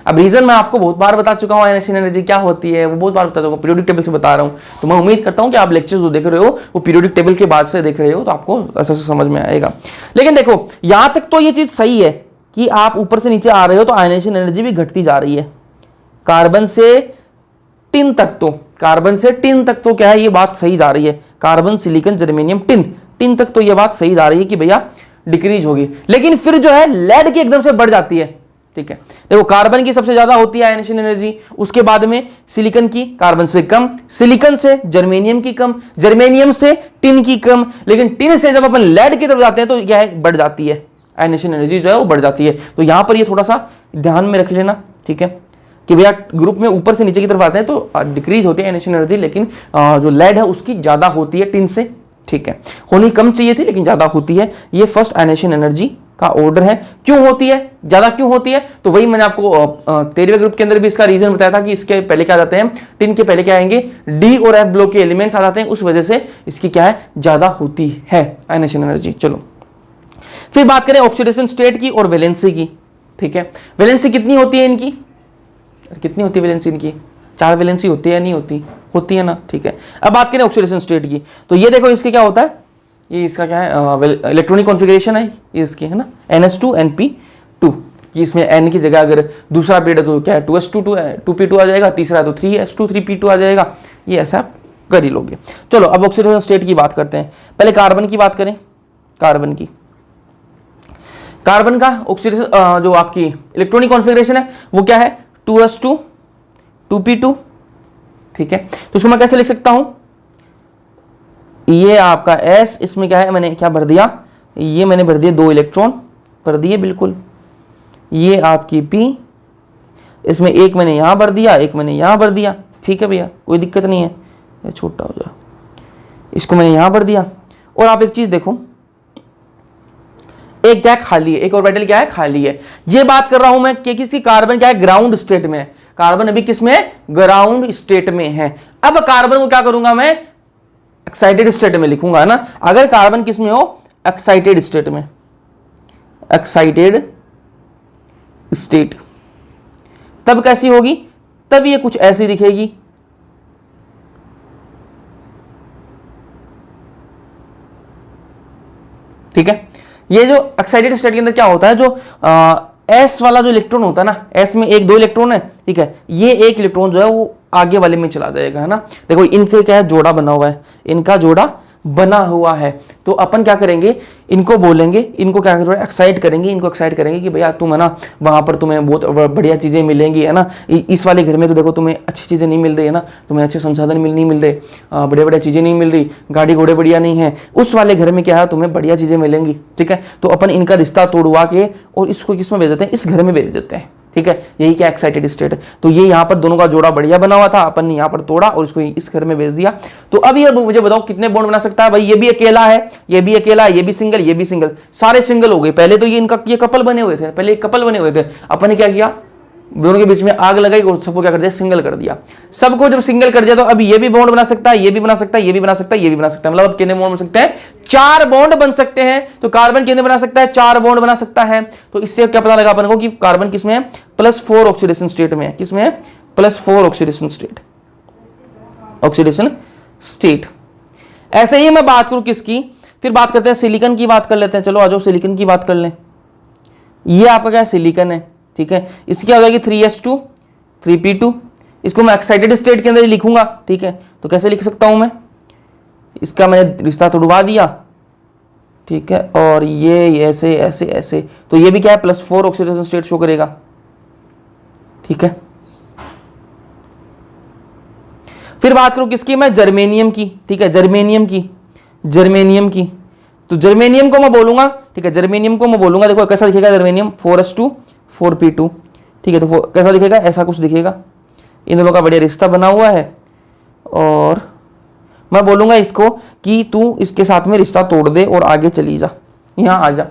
अब रीजन मैं आपको बहुत बार बता चुका हूं, आयनाइजेशन एनर्जी क्या होती है वो बहुत बार बता चुका हूं, पीरियोडिक टेबल से बता रहा हूं। तो मैं उम्मीद करता हूं कि आप लेक्चर्स जो देख रहे हो वो पीरियोडिक टेबल के बाद से देख रहे हो, तो आपको ऐसे समझ में आएगा। लेकिन देखो यहां तक तो ये चीज सही है कि आप ऊपर से नीचे आ रहे हो तो आयनाइजेशन एनर्जी भी घटती जा रही है। कार्बन से टिन तक तो क्या है, ये बात सही जा रही है। कार्बन, सिलिकॉन, जर्मेनियम, टिन तक तो ये बात सही जा रही है कि भैया डिक्रीज होगी। लेकिन फिर जो है लेड की एकदम से बढ़ जाती है। ठीक है, देखो कार्बन की सबसे ज्यादा होती है आयनाइजेशन एनर्जी, उसके बाद में सिलिकॉन की, कार्बन से कम, सिलिकॉन से जर्मेनियम की कम, जर्मेनियम से टिन की कम। लेकिन टिन से जब अपन लेड की तरफ जाते हैं तो क्या है, बढ़ जाती है, आयनाइजेशन एनर्जी जो है वो बढ़ जाती है। तो यहां पर ये थोड़ा सा ध्यान में रख लेना। ठीक है, कि भैया ग्रुप में ऊपर से नीचे की तरफ आते हैं तो डिक्रीज होती है आयनाइजेशन एनर्जी, लेकिन जो लेड है उसकी ज्यादा होती है टिन से। ठीक है, होनी कम चाहिए थी लेकिन ज्यादा होती है। ये फर्स्ट आयनाइजेशन एनर्जी का ऑर्डर है। क्यों होती है, ज्यादा क्यों होती है, तो वही मैंने आपको 13वें ग्रुप के अंदर भी इसका रीजन बताया था कि इसके पहले क्या आ जाते हैं, टिन के पहले क्या आएंगे, डी और एफ ब्लॉक के एलिमेंट्स आ जाते हैं, उस वजह से इसकी क्या है, ज्यादा होती है आयनाइजेशन एनर्जी। चलो फिर बात करें ऑक्सीडेशन स्टेट की और वैलेंसी की। ठीक है, वैलेंसी कितनी होती है इनकी, कितनी होती है वैलेंसी इनकी, 4 वैलेंसी होती है या नहीं होती? होती है ना, ठीक है। अब बात करें ऑक्सीडेशन स्टेट की, तो ये देखो इसके क्या होता है, ये इसका क्या है, इलेक्ट्रॉनिक कॉन्फ़िगरेशन है ये इसकी, है ना, NS2 NP2, कि इसमें N की जगह अगर दूसरा पीरियड है तो क्या है 2s2 2p2 आ जाएगा, तीसरा है तो 3s2 3p2 आ जाएगा, ये ऐसा आप कर ही लोगे। चलो अब ऑक्सीडेशन स्टेट की बात करते हैं। पहले कार्बन की बात करें। कार्बन का ऑक्सीडेशन जो आपकी इलेक्ट्रॉनिक कॉन्फ़िगरेशन है वो क्या है, 2s2 2p2, ठीक है। तो इसको मैं कैसे लिख सकता हूं, ये आपका S, इसमें क्या है, मैंने क्या भर दिया, ये मैंने भर दिया 2 इलेक्ट्रॉन भर दिए, बिल्कुल। ये आपकी P, इसमें एक मैंने यहां भर दिया, एक मैंने यहां भर दिया, ठीक है भैया, कोई दिक्कत नहीं है, ये छोटा हो जाए, इसको मैंने यहां भर दिया। और आप एक चीज देखो, एक क्या खाली है, एक ऑर्बिटल क्या है, खाली है। ये बात कर रहा हूं मैं कि किसी कार्बन क्या है, ग्राउंड स्टेट में है। कार्बन अभी किस में है, ग्राउंड स्टेट में है। अब कार्बन को क्या करूंगा मैं, एक्साइटेड स्टेट में लिखूंगा, है ना। अगर कार्बन किस में हो, एक्साइटेड स्टेट में, एक्साइटेड स्टेट, तब कैसी होगी, तब ये कुछ ऐसी दिखेगी, ठीक है। ये जो एक्साइटेड स्टेट के अंदर क्या होता है, जो एस वाला जो इलेक्ट्रॉन होता है ना, एस में 1 2 इलेक्ट्रॉन है, ठीक है, ये एक इलेक्ट्रॉन जो है वो आगे वाले में चला जाएगा, है ना। देखो इनके क्या है, जोड़ा बना हुआ है, इनका जोड़ा बना हुआ है, तो अपन क्या करेंगे, इनको बोलेंगे, इनको क्या करेंगे, एक्साइट करेंगे, इनको एक्साइट करेंगे कि भैया तुम, है ना, वहां पर तुम्हें बहुत बढ़िया चीजें मिलेंगी, है ना। इस वाले घर में तो देखो तुम्हें अच्छी चीजें नहीं मिल रही, है ना, तुम्हें अच्छे संसाधन नहीं मिल रहे, बढ़िया बढ़िया चीजें नहीं मिल रही, गाड़ी घोड़े बढ़िया नहीं है। उस वाले घर में क्या है, तुम्हें बढ़िया चीजें मिलेंगी, ठीक है। तो अपन इनका रिश्ता तोड़वा के और इसको किस में भेज देते हैं, इस घर में भेज देते हैं, ठीक है। यही क्या एक्साइटेड स्टेट है। तो ये यहाँ पर दोनों का जोड़ा बढ़िया बना हुआ था, अपन ने यहाँ पर तोड़ा और इसको इस घर में भेज दिया। तो अब ये मुझे बताओ कितने बॉन्ड बना सकता है भाई, ये भी अकेला है, ये भी अकेला है, ये भी सिंगल, ये भी सिंगल, सारे सिंगल हो गए। पहले तो ये इनका ये कपल बने हुए थे, पहले कपल बने हुए थे, अपन ने क्या किया, दोनों के बीच में आग लगाई और सबको क्या कर दिया, सिंगल कर दिया। सबको जब सिंगल कर दिया तो अब ये भी बॉन्ड बना सकता है, ये भी बना सकता है, ये भी बना सकता है, ये भी बना सकता है, मतलब अब कितने बॉन्ड बन सकते हैं, 4 बॉन्ड बन सकते हैं। तो कार्बन कितने बना सकता है, 4 बॉन्ड बना सकता है। तो इससे क्या पता लगा अपन को कि कार्बन किसमें है, +4 ऑक्सीडेशन स्टेट में है, किसमें है, +4 ऑक्सीडेशन स्टेट, ऑक्सीडेशन स्टेट। ऐसे ही मैं बात करूं किसकी, फिर बात करते हैं सिलिकॉन की, बात कर लेते हैं। चलो आ जाओ सिलिकॉन की बात कर लें। ये आपका क्या है, सिलिकॉन है, ठीक है। इसकी क्या हो जाएगी, 3s2 3p2, इसको मैं एक्साइटेड स्टेट के अंदर ही लिखूंगा, ठीक है। तो कैसे लिख सकता हूं मैं, इसका मैंने रिश्ता तोड़वा दिया, ठीक है, और ये ऐसे ऐसे ऐसे, तो ये भी क्या है, +4 ऑक्सीडेशन स्टेट शो करेगा, ठीक है। फिर बात करूं किसकी मैं, जर्मेनियम की, ठीक है, जर्मेनियम की, जर्मेनियम की। तो जर्मेनियम को मैं बोलूंगा, ठीक है, जर्मेनियम को मैं बोलूंगा, देखो कैसा दिखेगा जर्मेनियम, 4s2 4p2, ठीक है। तो कैसा दिखेगा, ऐसा कुछ दिखेगा, इन दोनों का बढ़िया रिश्ता बना हुआ है। और मैं बोलूंगा इसको कि तू इसके साथ में रिश्ता तोड़ दे और आगे चली जा, यहाँ आ जा,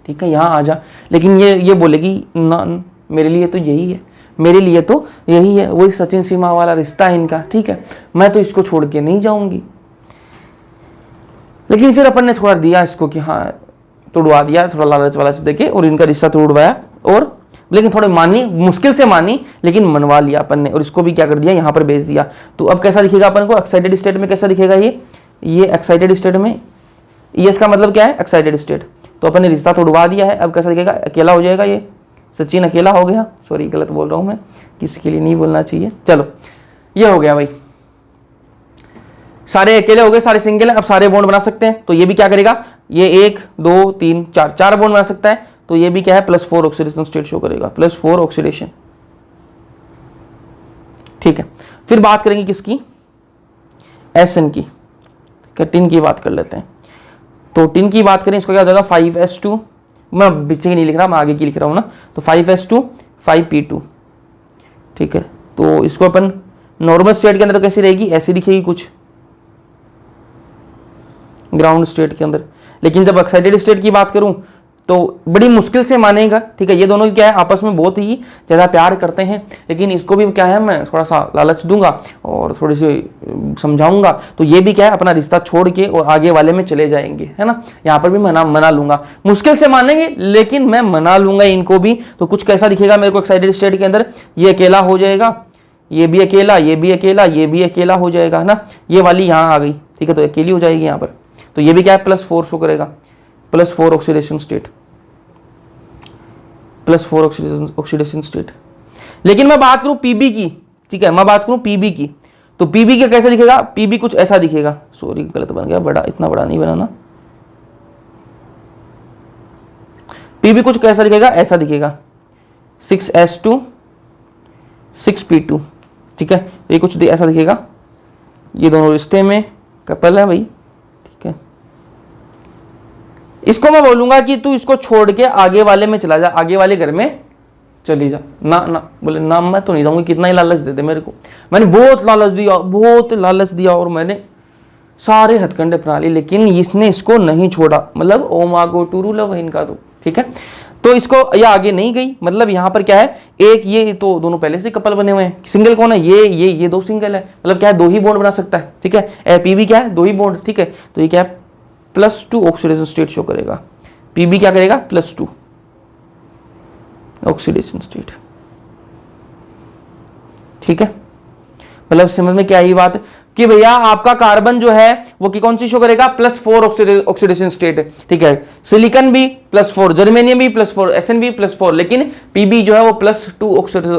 ठीक है, यहाँ आ जा। लेकिन ये बोलेगी ना, मेरे लिए तो यही है, मेरे लिए तो यही है, वही सचिन सीमा वाला रिश्ता है इनका, ठीक है, मैं तो इसको छोड़ के नहीं जाऊंगी। लेकिन फिर अपन ने थोड़ा दिया इसको कि हाँ, तोड़वा दिया, थोड़ा लालच वाला से देके और इनका रिश्ता तोड़वाया, और लेकिन थोड़ी मानी, मुश्किल से मानी, लेकिन मनवा लिया अपन ने, और इसको भी क्या कर दिया, यहाँ पर भेज दिया। तो अब कैसा दिखेगा अपन को, एक्साइटेड स्टेट में कैसा दिखेगा, ये एक्साइटेड स्टेट में, ये इसका मतलब क्या है, एक्साइटेड स्टेट। तो अपन ने रिश्ता तोड़वा दिया है, अब कैसा दिखेगा, अकेला हो जाएगा, ये सचिन अकेला हो गया, सॉरी गलत बोल रहा हूँ मैं, किसी के लिए नहीं बोलना चाहिए। चलो ये हो गया भाई, सारे अकेले हो गए, सारे सिंगल है, अब सारे बॉन्ड बना सकते हैं। तो ये भी क्या करेगा, ये 1 2 3 4 बॉन्ड बना सकता है। तो ये भी क्या है, +4 ऑक्सीडेशन स्टेट शो करेगा, +4 ऑक्सीडेशन, ठीक है। फिर बात करेंगे किसकी, एसएन की, टिन की बात कर लेते हैं। तो टिन की बात करें, इसको क्या हो जाएगा, 5s2, मैं पीछे की नहीं लिख रहा, मैं आगे की लिख रहा हूं ना। तो 5s2 5p2, ठीक है। तो इसको अपन नॉर्मल स्टेट के अंदर कैसी रहेगी, ऐसी दिखेगी कुछ ग्राउंड स्टेट के अंदर। लेकिन जब एक्साइटेड स्टेट की बात करूं तो बड़ी मुश्किल से मानेगा, ठीक है। ये दोनों क्या है, आपस में बहुत ही ज़्यादा प्यार करते हैं, लेकिन इसको भी क्या है, मैं थोड़ा सा लालच दूंगा और थोड़ी सी समझाऊंगा, तो ये भी क्या है, अपना रिश्ता छोड़ के और आगे वाले में चले जाएंगे, है ना। यहाँ पर भी मना लूंगा, मुश्किल से मानेंगे लेकिन मैं मना लूंगा इनको भी। तो कुछ कैसा दिखेगा मेरे को एक्साइटेड स्टेट के अंदर, ये अकेला हो जाएगा, ये भी अकेला, ये भी अकेला, ये भी अकेला हो जाएगा ना, ये वाली यहाँ आ गई, ठीक है, तो अकेली हो जाएगी यहाँ पर। तो ये भी क्या है, +4 शो करेगा, +4 ऑक्सीडेशन स्टेट, +4 ऑक्सीडेशन स्टेट। लेकिन मैं बात करूं पीबी की, ठीक है, मैं बात करूं पीबी की, तो पीबी का कैसे दिखेगा, पीबी कुछ ऐसा दिखेगा, सॉरी गलत बन गया, बड़ा इतना बड़ा नहीं बनाना, पीबी कुछ कैसा दिखेगा, ऐसा दिखेगा 6s2 6p2, ठीक है, तो ये कुछ ऐसा दिखेगा, ये दोनों रिश्ते में कपल है भाई, ठीक है। इसको मैं बोलूंगा कि तू इसको छोड़ के आगे वाले में चला जा, आगे वाले घर में चली जा ना, ना बोले ना मैं तो नहीं जाऊंगी, कितना ही लालच दे दे मेरे को, मैंने बहुत लालच दिया, बहुत लालच दिया और मैंने सारे हथकंडे अपना लिए, लेकिन इसने इसको नहीं छोड़ा, मतलब ओ मागो टूरू लव इनका तो, ठीक है। तो इसको ये आगे नहीं गई, मतलब यहाँ पर क्या है, एक ये तो दोनों पहले से कपल बने हुए हैं, सिंगल कौन है, ये दो सिंगल है, मतलब क्या है, दो ही बॉन्ड बना सकता है, ठीक है। पीबी क्या है, दो ही बॉन्ड, ठीक है, तो ये क्या है, +2 ऑक्सीडेशन स्टेट शो करेगा, पीबी क्या करेगा, +2 ऑक्सीडेशन स्टेट, ठीक है। मतलब समझ में क्या ही बात कि भैया आपका कार्बन जो है वो की कौन सी शो करेगा, +4 ऑक्सीडेशन स्टेट, ठीक है। सिलिकॉन भी +4, जर्मेनियम भी +4, एसएन भी +4, लेकिन पीबी जो है वो +2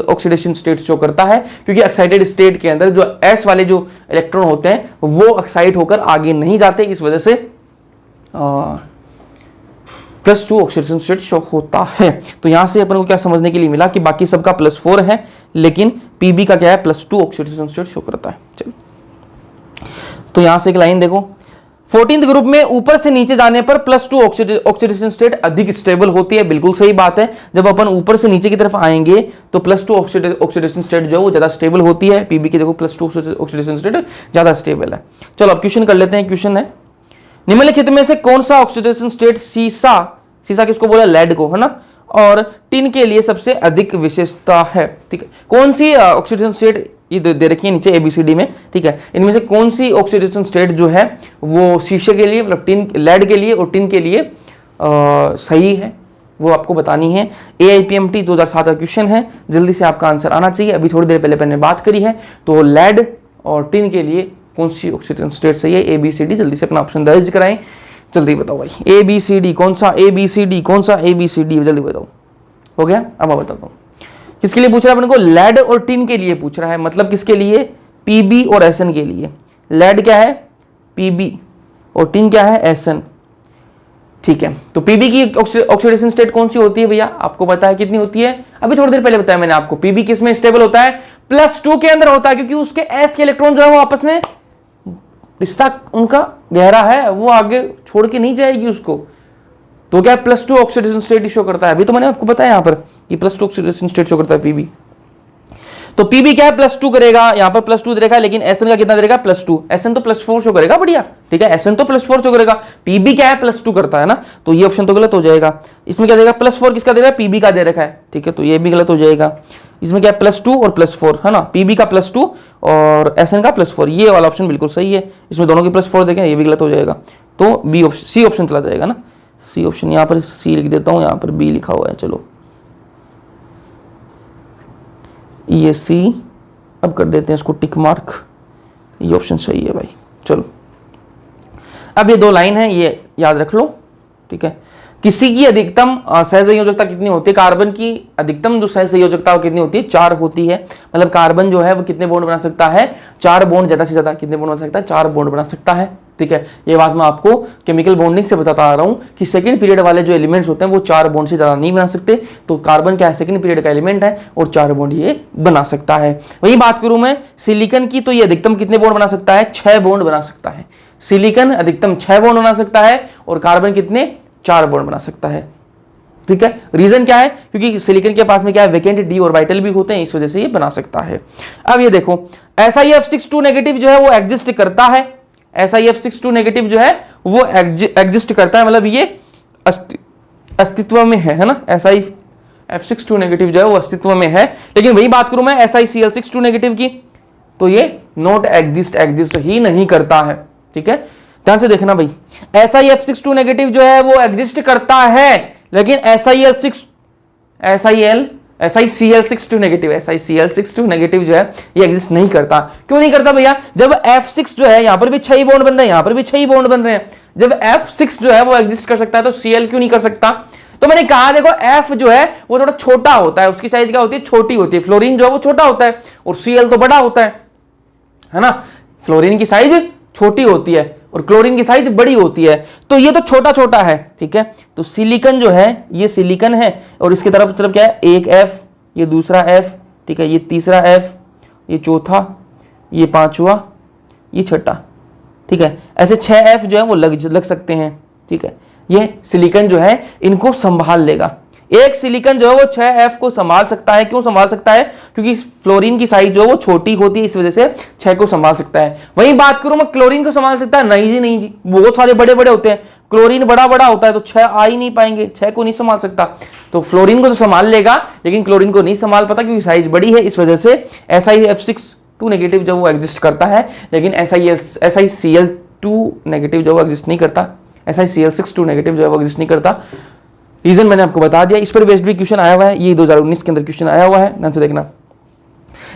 ऑक्सीडेशन स्टेट शो करता है, क्योंकि एक्साइटेड स्टेट के अंदर जो एस वाले जो इलेक्ट्रॉन होते हैं वो एक्साइट होकर आगे नहीं जाते, इस वजह से +2 ऑक्सीडेशन स्टेट शो होता है। तो यहां से अपन को क्या समझने के लिए मिला कि बाकी सबका +4 है, लेकिन पीबी का क्या है, +2 ऑक्सीडेशन स्टेट शो करता है। चलो, तो यहां से एक लाइन देखो, 14th ग्रुप में ऊपर से नीचे जाने पर +2 ऑक्सीडेशन स्टेट अधिक स्टेबल होती है, बिल्कुल सही बात है। जब अपन ऊपर से नीचे की तरफ आएंगे तो +2 ऑक्सीडेशन स्टेट जो है वो ज्यादा स्टेबल होती है, पीबी की देखो +2 ऑक्सीडेशन स्टेट ज्यादा स्टेबल है। चलो अब क्वेश्चन कर लेते हैं। क्वेश्चन है, निम्नलिखित में से कौन सा ऑक्सीडेशन स्टेट सीसा किसको बोला, लेड को, है ना, और टिन के लिए सबसे अधिक विशेषता है, ठीक है। कौन सी ऑक्सीडेशन स्टेट ये दे रखी है नीचे ABCD में, ठीक है, इनमें से कौन सी ऑक्सीडेशन स्टेट जो है वो शीशे के लिए, मतलब टिन, लेड के लिए और टिन के लिए सही है, वो आपको बतानी है। AIPMT 2007 का क्वेश्चन है, जल्दी से आपका आंसर आना चाहिए। अभी थोड़ी देर पहले मैंने बात करी है, तो लेड और टिन के लिए कौन सी ऑक्सीडेशन स्टेट सही है, ABCD, जल्दी से अपना ऑप्शन दर्ज कराएं, जल्दी बताओ भाई, ABCD कौन सा, ABCD कौन सा, ABCD जल्दी बताओ। हो गया, अब मैं बताता हूँ किसके लिए पूछ रहा है अपने को, लेड और टिन के लिए पूछ रहा है, मतलब किसके लिए, पीबी और एसएन के लिए। लेड क्या है, पीबी, और टिन क्या है, एसएन, ठीक है। तो पीबी की ऑक्सीडेशन स्टेट कौन सी होती है भैया, आपको पता है कितनी होती है, अभी थोड़ी देर पहले बताया मैंने आपको। पीबी किस में स्टेबल होता है, +2 के अंदर होता है, क्योंकि उसके एस के इलेक्ट्रॉन जो है वो आपस में रिश्ता उनका गहरा है, वो आगे छोड़ के नहीं जाएगी उसको, तो क्या +2 ऑक्सीडेशन स्टेट शो करता है। अभी तो मैंने आपको बताया यहां पर कि +2 ऑक्सीडेशन स्टेट शो करता है पीबी। तो पीबी क्या है, +2 करेगा, यहां पर +2 दे रखा है, लेकिन एसएन का कितना दे रखा है, +2, एसएन तो +4 शो करेगा, बढ़िया, ठीक है, एसएन तो +4 शो करेगा, पीबी क्या है, +2 करता है ना, तो ये ऑप्शन तो गलत हो जाएगा। इसमें क्या देगा, +4 किसका दे रहा है, पीबी का दे रखा है, ठीक है, तो ये भी गलत हो जाएगा। इसमें क्या है, +2 और +4, है ना, पीबी का +2 और एसएन का +4, ये वाला ऑप्शन बिल्कुल सही है। इसमें दोनों के +4 देखें, ये भी गलत हो जाएगा, तो बी ऑप्शन, सी ऑप्शन चला जाएगा ना, सी ऑप्शन। यहाँ पर सी लिख देता हूँ, यहाँ पर बी लिखा हुआ है, चलो ये सी, अब कर देते हैं इसको टिक मार्क, ये ऑप्शन सही है भाई। चलो अब ये दो लाइन है, ये याद रख लो, ठीक है। किसी की अधिकतम सहसंयोजकता कितनी होती है, कार्बन की अधिकतम जो सहसंयोजकता कितनी होती है, 4 होती है। मतलब कार्बन जो है वो कितने बॉन्ड बना सकता है, 4 बॉन्ड, ज्यादा से ज्यादा कितने बॉन्ड बना सकता है, 4 बॉन्ड बना सकता है, ठीक है। ये बात मैं आपको केमिकल बॉन्डिंग से बताता आ रहा हूं कि सेकंड पीरियड वाले जो एलिमेंट्स होते हैं वो 4 बॉन्ड से ज्यादा नहीं बना सकते, तो कार्बन क्या है, सेकंड पीरियड का एलिमेंट है और 4 बॉन्ड ये बना सकता है। वही बात करूं मैं सिलिकॉन की, तो ये अधिकतम कितने बॉन्ड बना सकता है, 6 बॉन्ड बना सकता है। सिलिकॉन अधिकतम 6 बॉन्ड बना सकता है और कार्बन कितने, 4 बॉन्ड बना सकता है, ठीक है। रीजन क्या है, क्योंकि सिलिकॉन के पास में क्या है, वेकेंट डी ऑर्बिटल भी होते हैं, इस वजह से ये बना सकता है। अब ये देखो SiF62 नेगेटिव जो है वो एग्जिस्ट करता है, SiF62 नेगेटिव जो है वो एग्जिस्ट करता है, मतलब ये अस्तित्व में है ना, SiF62 नेगेटिव जो है वो अस्तित्व में है। लेकिन वही बात करूं मैं SiCl62 नेगेटिव की, तो ये नॉट एग्जिस्ट ही नहीं करता है, ठीक है। ध्यान से देखना भाई, SiF62 नेगेटिव जो है वो एग्जिस्ट करता है, लेकिन SiL SiCl62 negative, SiCl62 negative जो है ये एग्जिस्ट नहीं करता। क्यों नहीं करता भैया? जब F6 जो है यहां पर भी 6 ही बॉन्ड बन रहे हैं, यहां पर भी 6 ही बॉन्ड बन रहे हैं, जब F6 जो है वो एग्जिस्ट कर सकता है तो Cl क्यों नहीं कर सकता? तो मैंने कहा देखो F जो है वो थोड़ा छोटा होता है, उसकी साइज क्या होती है? छोटी होती है। फ्लोरीन जो है वो छोटा होता है और Cl तो बड़ा होता है ना। फ्लोरीन की साइज छोटी होती है और क्लोरीन की साइज बड़ी होती है, तो ये तो छोटा छोटा है, ठीक है। तो सिलिकॉन जो है ये सिलिकॉन है और इसकी तरफ क्या है? एक F, ये दूसरा F, ठीक है, ये तीसरा F, ये चौथा, ये पांचवा, ये छठा, ठीक है। ऐसे 6 F जो है वो लग सकते हैं, ठीक है। ये सिलिकॉन जो है इनको संभाल लेगा। एक सिलिकॉन जो है वो 6F को संभाल सकता है। क्यों संभाल सकता है? क्योंकि फ्लोरीन की साइज जो है वो छोटी होती है, इस वजह से 6 को संभाल सकता है। वहीं बात करूं मैं क्लोरीन को संभाल सकता है? नहीं जी, नहीं जी, बहुत सारे बड़े बड़े होते हैं, क्लोरीन बड़ा बड़ा होता है तो 6 आ ही नहीं पाएंगे, 6 को नहीं संभाल सकता। तो फ्लोरीन को तो संभाल लेगा लेकिन क्लोरीन को नहीं संभाल पाता क्योंकि साइज बड़ी है, इस वजह से SiF62 नेगेटिव जो वो एग्जिस्ट करता है, लेकिन SiCl2 नेगेटिव जो वो एग्जिस्ट नहीं करता, SiCl62 नेगेटिव जो है वो एग्जिस्ट नहीं करता। रीजन मैंने आपको बता दिया। इस पर बेस्ड भी क्वेश्चन आया हुआ है, ये 2019 के अंदर क्वेश्चन आया हुआ है, ध्यान से देखना।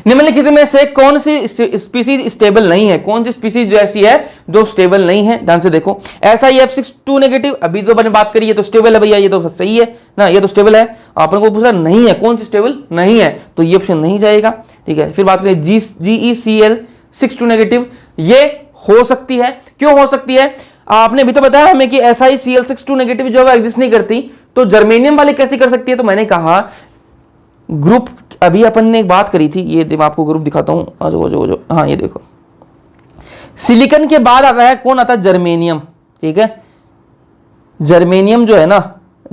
निम्नलिखित में से कौन सी स्पीसीज स्टेबल नहीं है? कौन सी स्पीसीज जो ऐसी है जो स्टेबल नहीं है? ध्यान से देखो। SiF62 नेगेटिव अभी तो मैंने बात करी, ये तो स्टेबल है भैया, ये तो सही है ना, ये तो स्टेबल है। आपने को पूछा नहीं है, कौन सी स्टेबल नहीं है, तो ये ऑप्शन नहीं जाएगा, ठीक है। फिर बात करें GeCl62 नेगेटिव, ये हो सकती है। क्यों हो सकती है? आपने भी तो बताया हमें कि SiCl62 नेगेटिव जो है एग्जिस्ट नहीं करती, तो जर्मेनियम वाले कैसे कर सकती है? तो मैंने कहा ग्रुप, अभी अपन ने एक बात करी थी, ये मैं आपको ग्रुप दिखाता हूं, जो हाँ ये देखो, सिलिकॉन के बाद आता है कौन? आता है जर्मेनियम, ठीक है। जर्मेनियम जो है ना,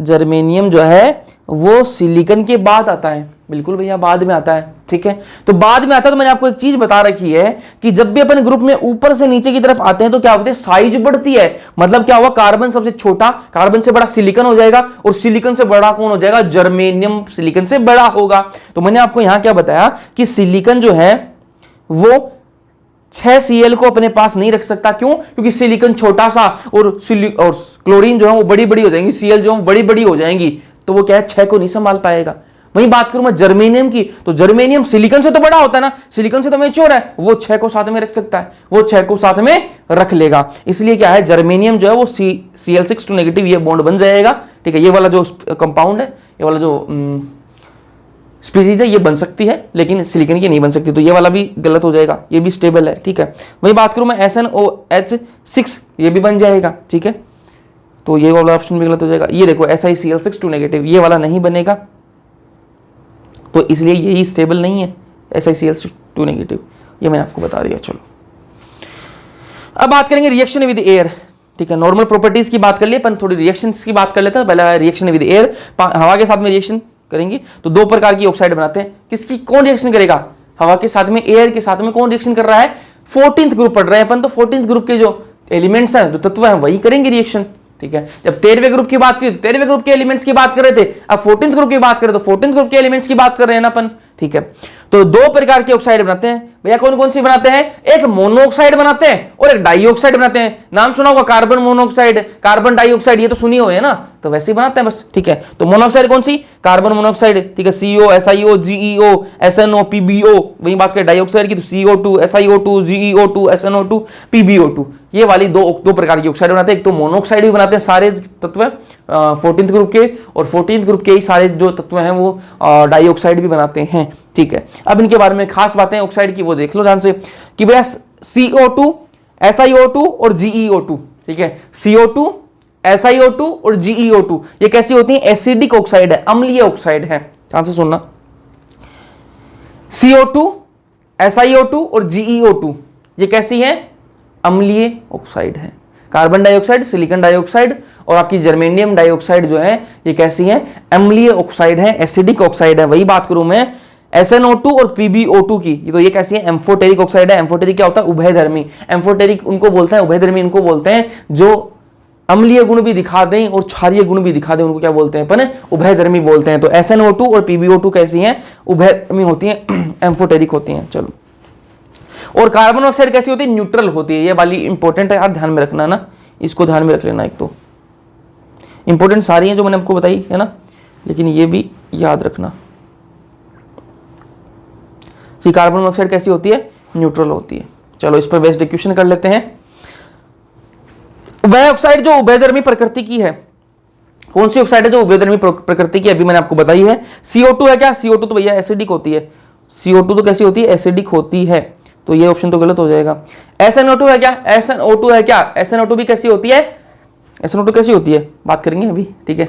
जर्मेनियम जो है वो सिलिकॉन के बाद आता है, बिल्कुल भैया बाद में आता है, ठीक है। तो बाद में आता है, तो मैंने आपको एक चीज बता रखी है कि जब भी अपन ग्रुप में ऊपर से नीचे की तरफ आते हैं तो क्या होता है? साइज बढ़ती है। मतलब क्या हुआ? कार्बन सबसे छोटा, कार्बन से बड़ा सिलिकॉन हो जाएगा और सिलिकॉन से बड़ा कौन हो जाएगा? जर्मेनियम सिलिकॉन से बड़ा होगा। तो मैंने आपको यहां क्या बताया कि सिलिकॉन जो है वो 6Cl को अपने पास नहीं रख सकता। क्यों? क्योंकि सिलिकॉन छोटा सा और क्लोरीन जो है वो बड़ी बड़ी हो जाएंगी, Cl जो है बड़ी बड़ी हो जाएंगी, तो वो क्या है? 6 को नहीं संभाल पाएगा। वहीं बात करूं मैं जर्मेनियम की, तो जर्मेनियम सिलिकॉन से तो बड़ा होता है ना, सिलिकॉन से तो मैच्योर है, वो 6 को साथ में रख सकता है, वो 6 को साथ में रख लेगा। इसलिए क्या है? जर्मेनियम जो है वो Cl62 नेगेटिव ये बॉन्ड बन जाएगा, ठीक है। ये वाला जो कंपाउंड है, ये वाला जो स्पीसीज है, ये बन सकती है लेकिन सिलिकॉन की नहीं बन सकती, तो ये वाला भी गलत हो जाएगा, ये भी स्टेबल है, ठीक है। वहीं बात करूं मैं SnOH6, ये भी बन जाएगा, ठीक है। तो ये वाला ऑप्शन भी गलत हो जाएगा। ये देखो SiCl62 नेगेटिव, ये वाला नहीं बनेगा, तो इसलिए यही स्टेबल नहीं है SiCl62 नेगेटिव, ये मैंने आपको बता दिया। चलो अब बात करेंगे रिएक्शन विद एयर, ठीक है। नॉर्मल प्रॉपर्टीज की बात कर लिए, पर थोड़ी रिएक्शंस की बात कर लेते हैं। पहला रिएक्शन विद एयर, हवा के साथ में रिएक्शन करेंगे तो 2 प्रकार की ऑक्साइड बनाते हैं। किसकी कौन रिएक्शन करेगा? हवा के साथ में, एयर के साथ में कौन रिएक्शन कर रहा है? 14th ग्रुप पढ़ रहे हैं अपन, तो 14th ग्रुप के जो एलिमेंट्स हैं, जो तत्व हैं, वही करेंगे रिएक्शन, ठीक है। जब 13वें ग्रुप की बात की तो 13वें ग्रुप के एलिमेंट्स की बात कर रहे थे, अब 14th ग्रुप की बात करें तो 14th ग्रुप के एलिमेंट्स की बात कर रहे हैं ना अपन, ठीक है। तो 2 प्रकार के ऑक्साइड बनाते हैं भैया। कौन कौन सी बनाते हैं? एक मोनोऑक्साइड बनाते हैं और एक डाइऑक्साइड बनाते हैं। नाम सुना होगा, कार्बन मोनोऑक्साइड, कार्बन डाइऑक्साइड, ये तो सुनी हुई है ना, तो वैसे ही बनाते हैं बस, ठीक है। तो मोनोऑक्साइड कौन सी? कार्बन मोनोऑक्साइड, ठीक है। CO, SiO, GeO, SNO, PbO। वही बात करें डाइऑक्साइड की तो CO2, SiO2, GeO2, SNO2, PbO2। ये वाली दो प्रकार की ऑक्साइड बनाते हैं। एक तो मोनोऑक्साइड भी बनाते हैं सारे तत्व 14th ग्रुप के, और 14th ग्रुप के ही सारे जो तत्व हैं वो डाइऑक्साइड भी बनाते हैं, ठीक है। अब इनके बारे में खास बातें ऑक्साइड की वो देख लो ध्यान से कि भैया CO2, SiO2 और GeO2, ठीक है। CO2, SiO2 और GeO2 ये कैसी होती है? एसिडिक ऑक्साइड है, अम्लीय ऑक्साइड है, ध्यान से सुनना। CO2, SiO2 और GeO2 ये कैसी है? अम्लीय ऑक्साइड है। कार्बन डाइऑक्साइड, सिलिकॉन डाइऑक्साइड और आपकी जर्मेनियम डाइऑक्साइड जो है ये कैसी है? अम्लीय ऑक्साइड है, एसिडिक ऑक्साइड है। वही बात करूं मैं SnO2 और PbO2 की, तो ये कैसी है? एम्फोटेरिक ऑक्साइड है। एम्फोटेरिक क्या होता है? उभयधर्मी। एम्फोटेरिक उनको बोलते हैं, उभयधर्मी इनको बोलते हैं जो अम्लीय गुण भी दिखा दें और क्षारीय गुण भी दिखा दें, उनको क्या बोलते हैं अपन? उभयधर्मी बोलते हैं। तो SnO2 और PbO2 कैसी हैं? उभयधर्मी होती हैं, एम्फोटेरिक होती हैं। चलो, और कार्बन डाइऑक्साइड कैसी होती है? न्यूट्रल होती है। ये वाली इंपॉर्टेंट है यार, ध्यान में रखना ना, इसको ध्यान में रख लेना। एक तो इंपॉर्टेंट सारी हैं जो मैंने आपको बताई है ना, लेकिन ये भी याद रखना। कि कार्बन मोनोऑक्साइड कैसी होती है, न्यूट्रल होती है। चलो इस पर बेस्ड क्वेश्चन कर लेते हैं। वह ऑक्साइड जो उभयधर्मी प्रकृति की है, कौन सी ऑक्साइड है जो उभयधर्मी प्रकृति की, अभी मैंने आपको बताई है। CO2 है क्या, CO2 तो भैया एसिडिक होती है, CO2 तो कैसी होती है, एसिडिक होती है, तो ये ऑप्शन तो गलत हो जाएगा। SnO2 है क्या, SnO2 है क्या, SnO2 भी कैसी होती है, SnO2 कैसी होती है, बात करेंगे अभी, ठीक है।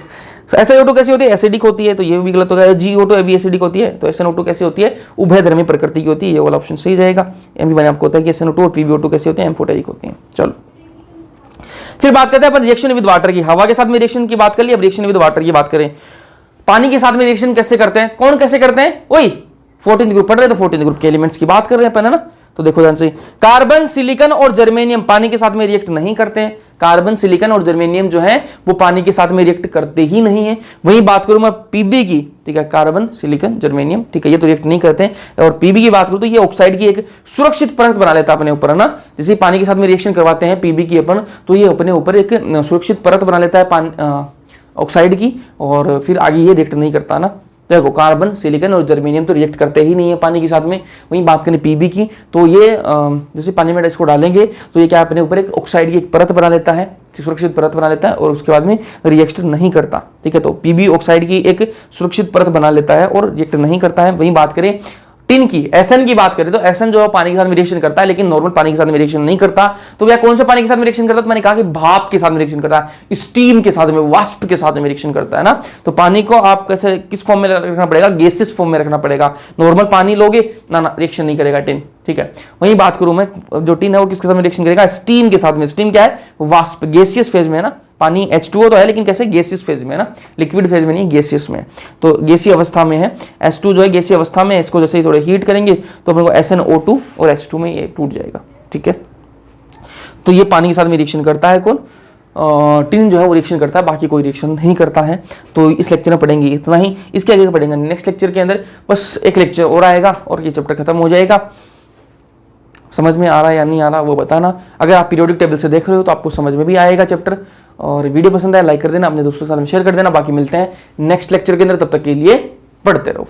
SnO2 कैसी होती है, एसिडिक होती है, तो ये भी गलत हो गया। GO2 भी एसिडिक होती है, तो SnO2 कैसी होती है, उभयधर्मी प्रकृति की होती है, ये वाला ऑप्शन सही जाएगा। अभी मैंने आपको बताया कि SnO2 और PbO2 कैसी होती है, एम्फोटेरिक होती है। चलो फिर बात करते हैं अपन रिएक्शन विद वाटर की। हवा के साथ में रिएक्शन की बात कर ली, अब रिएक्शन विद वाटर की बात करें। पानी के साथ में रिएक्शन कैसे करते हैं, कौन कैसे करते हैं, वही 14th ग्रुप पढ़ रहे तो 14th ग्रुप के एलिमेंट्स की बात कर रहे हैं अपन, है ना। तो देखो ध्यान से, कार्बन, सिलिकॉन और जर्मेनियम पानी के साथ में रिएक्ट नहीं करते हैं। कार्बन, सिलिकॉन और जर्मेनियम जो है वो पानी के साथ में रिएक्ट करते ही नहीं है। वही बात करूं मैं पीबी की, ठीक है, कार्बन, सिलिकॉन, जर्मेनियम, ठीक है, ये तो रिएक्ट नहीं करते हैं। और पीबी की बात करूं तो ये ऑक्साइड की एक सुरक्षित परत बना लेता है अपने ऊपर, है ना। जैसे पानी के साथ में रिएक्शन करवाते हैं पीबी की अपन, तो ये अपने ऊपर एक सुरक्षित परत बना लेता है ऑक्साइड की, और फिर आगे ये रिएक्ट नहीं करता ना। देखो कार्बन, सिलिकॉन और जर्मेनियम तो रिएक्ट करते ही नहीं है पानी के साथ में। वहीं बात करें पीबी की, तो ये जैसे पानी में इसको डालेंगे तो ये क्या अपने ऊपर एक ऑक्साइड की एक परत बना लेता है, सुरक्षित परत बना लेता है, और उसके बाद में रिएक्ट नहीं करता, ठीक है। तो पीबी ऑक्साइड की एक सुरक्षित परत बना लेता है और रिएक्ट नहीं करता है। वहीं बात करें टिन की, एसएन की बात करें तो एसएन जो है पानी के साथ में रिएक्शन करता है, लेकिन नॉर्मल पानी के साथ में रिएक्शन नहीं करता। तो वह कौन से पानी के साथ में रिएक्शन करता है, तो मैंने कहा कि भाप के साथ में रिएक्शन करता है, स्टीम के साथ में, वाष्प के साथ में रिएक्शन करता है ना। तो पानी को आप कैसे किस फॉर्म में रखना पड़ेगा, गैसियस फॉर्म में रखना पड़ेगा। नॉर्मल पानी लोगे ना रिएक्शन नहीं करेगा टिन, ठीक है। वहीं बात करूं मैं, जो टिन है वो किसके साथ में रिएक्शन करेगा, स्टीम के साथ में। स्टीम क्या है, वाष्प, गैसियस फेज में है ना। पानी H2O तो है, लेकिन कैसे, गैसियस फेज में है ना, लिक्विड फेज में नहीं, गैसियस में। तो गैसीय अवस्था में है, H2 जो है गैसीय अवस्था में, इसको जैसे ही थोड़े हीट करेंगे तो अपने को SnO2 और H2 में ये टूट जाएगा, ठीक है। तो ये पानी के साथ में रिएक्शन करता है कौन, टिन जो है वो रिएक्शन करता है, बाकी कोई रिएक्शन नहीं करता है। तो इस लेक्चर में पढ़ेंगे इतना ही, इसके आगे पढ़ेंगे नेक्स्ट लेक्चर के अंदर। बस एक लेक्चर और आएगा और ये चैप्टर खत्म हो जाएगा। समझ में आ रहा है या नहीं आ रहा वो बताना। अगर आप पीरियोडिक टेबल से देख रहे हो तो आपको समझ में भी आएगा चैप्टर। और वीडियो पसंद आए लाइक कर देना, अपने दोस्तों के साथ में शेयर कर देना। बाकी मिलते हैं नेक्स्ट लेक्चर के अंदर, तब तक के लिए पढ़ते रहो।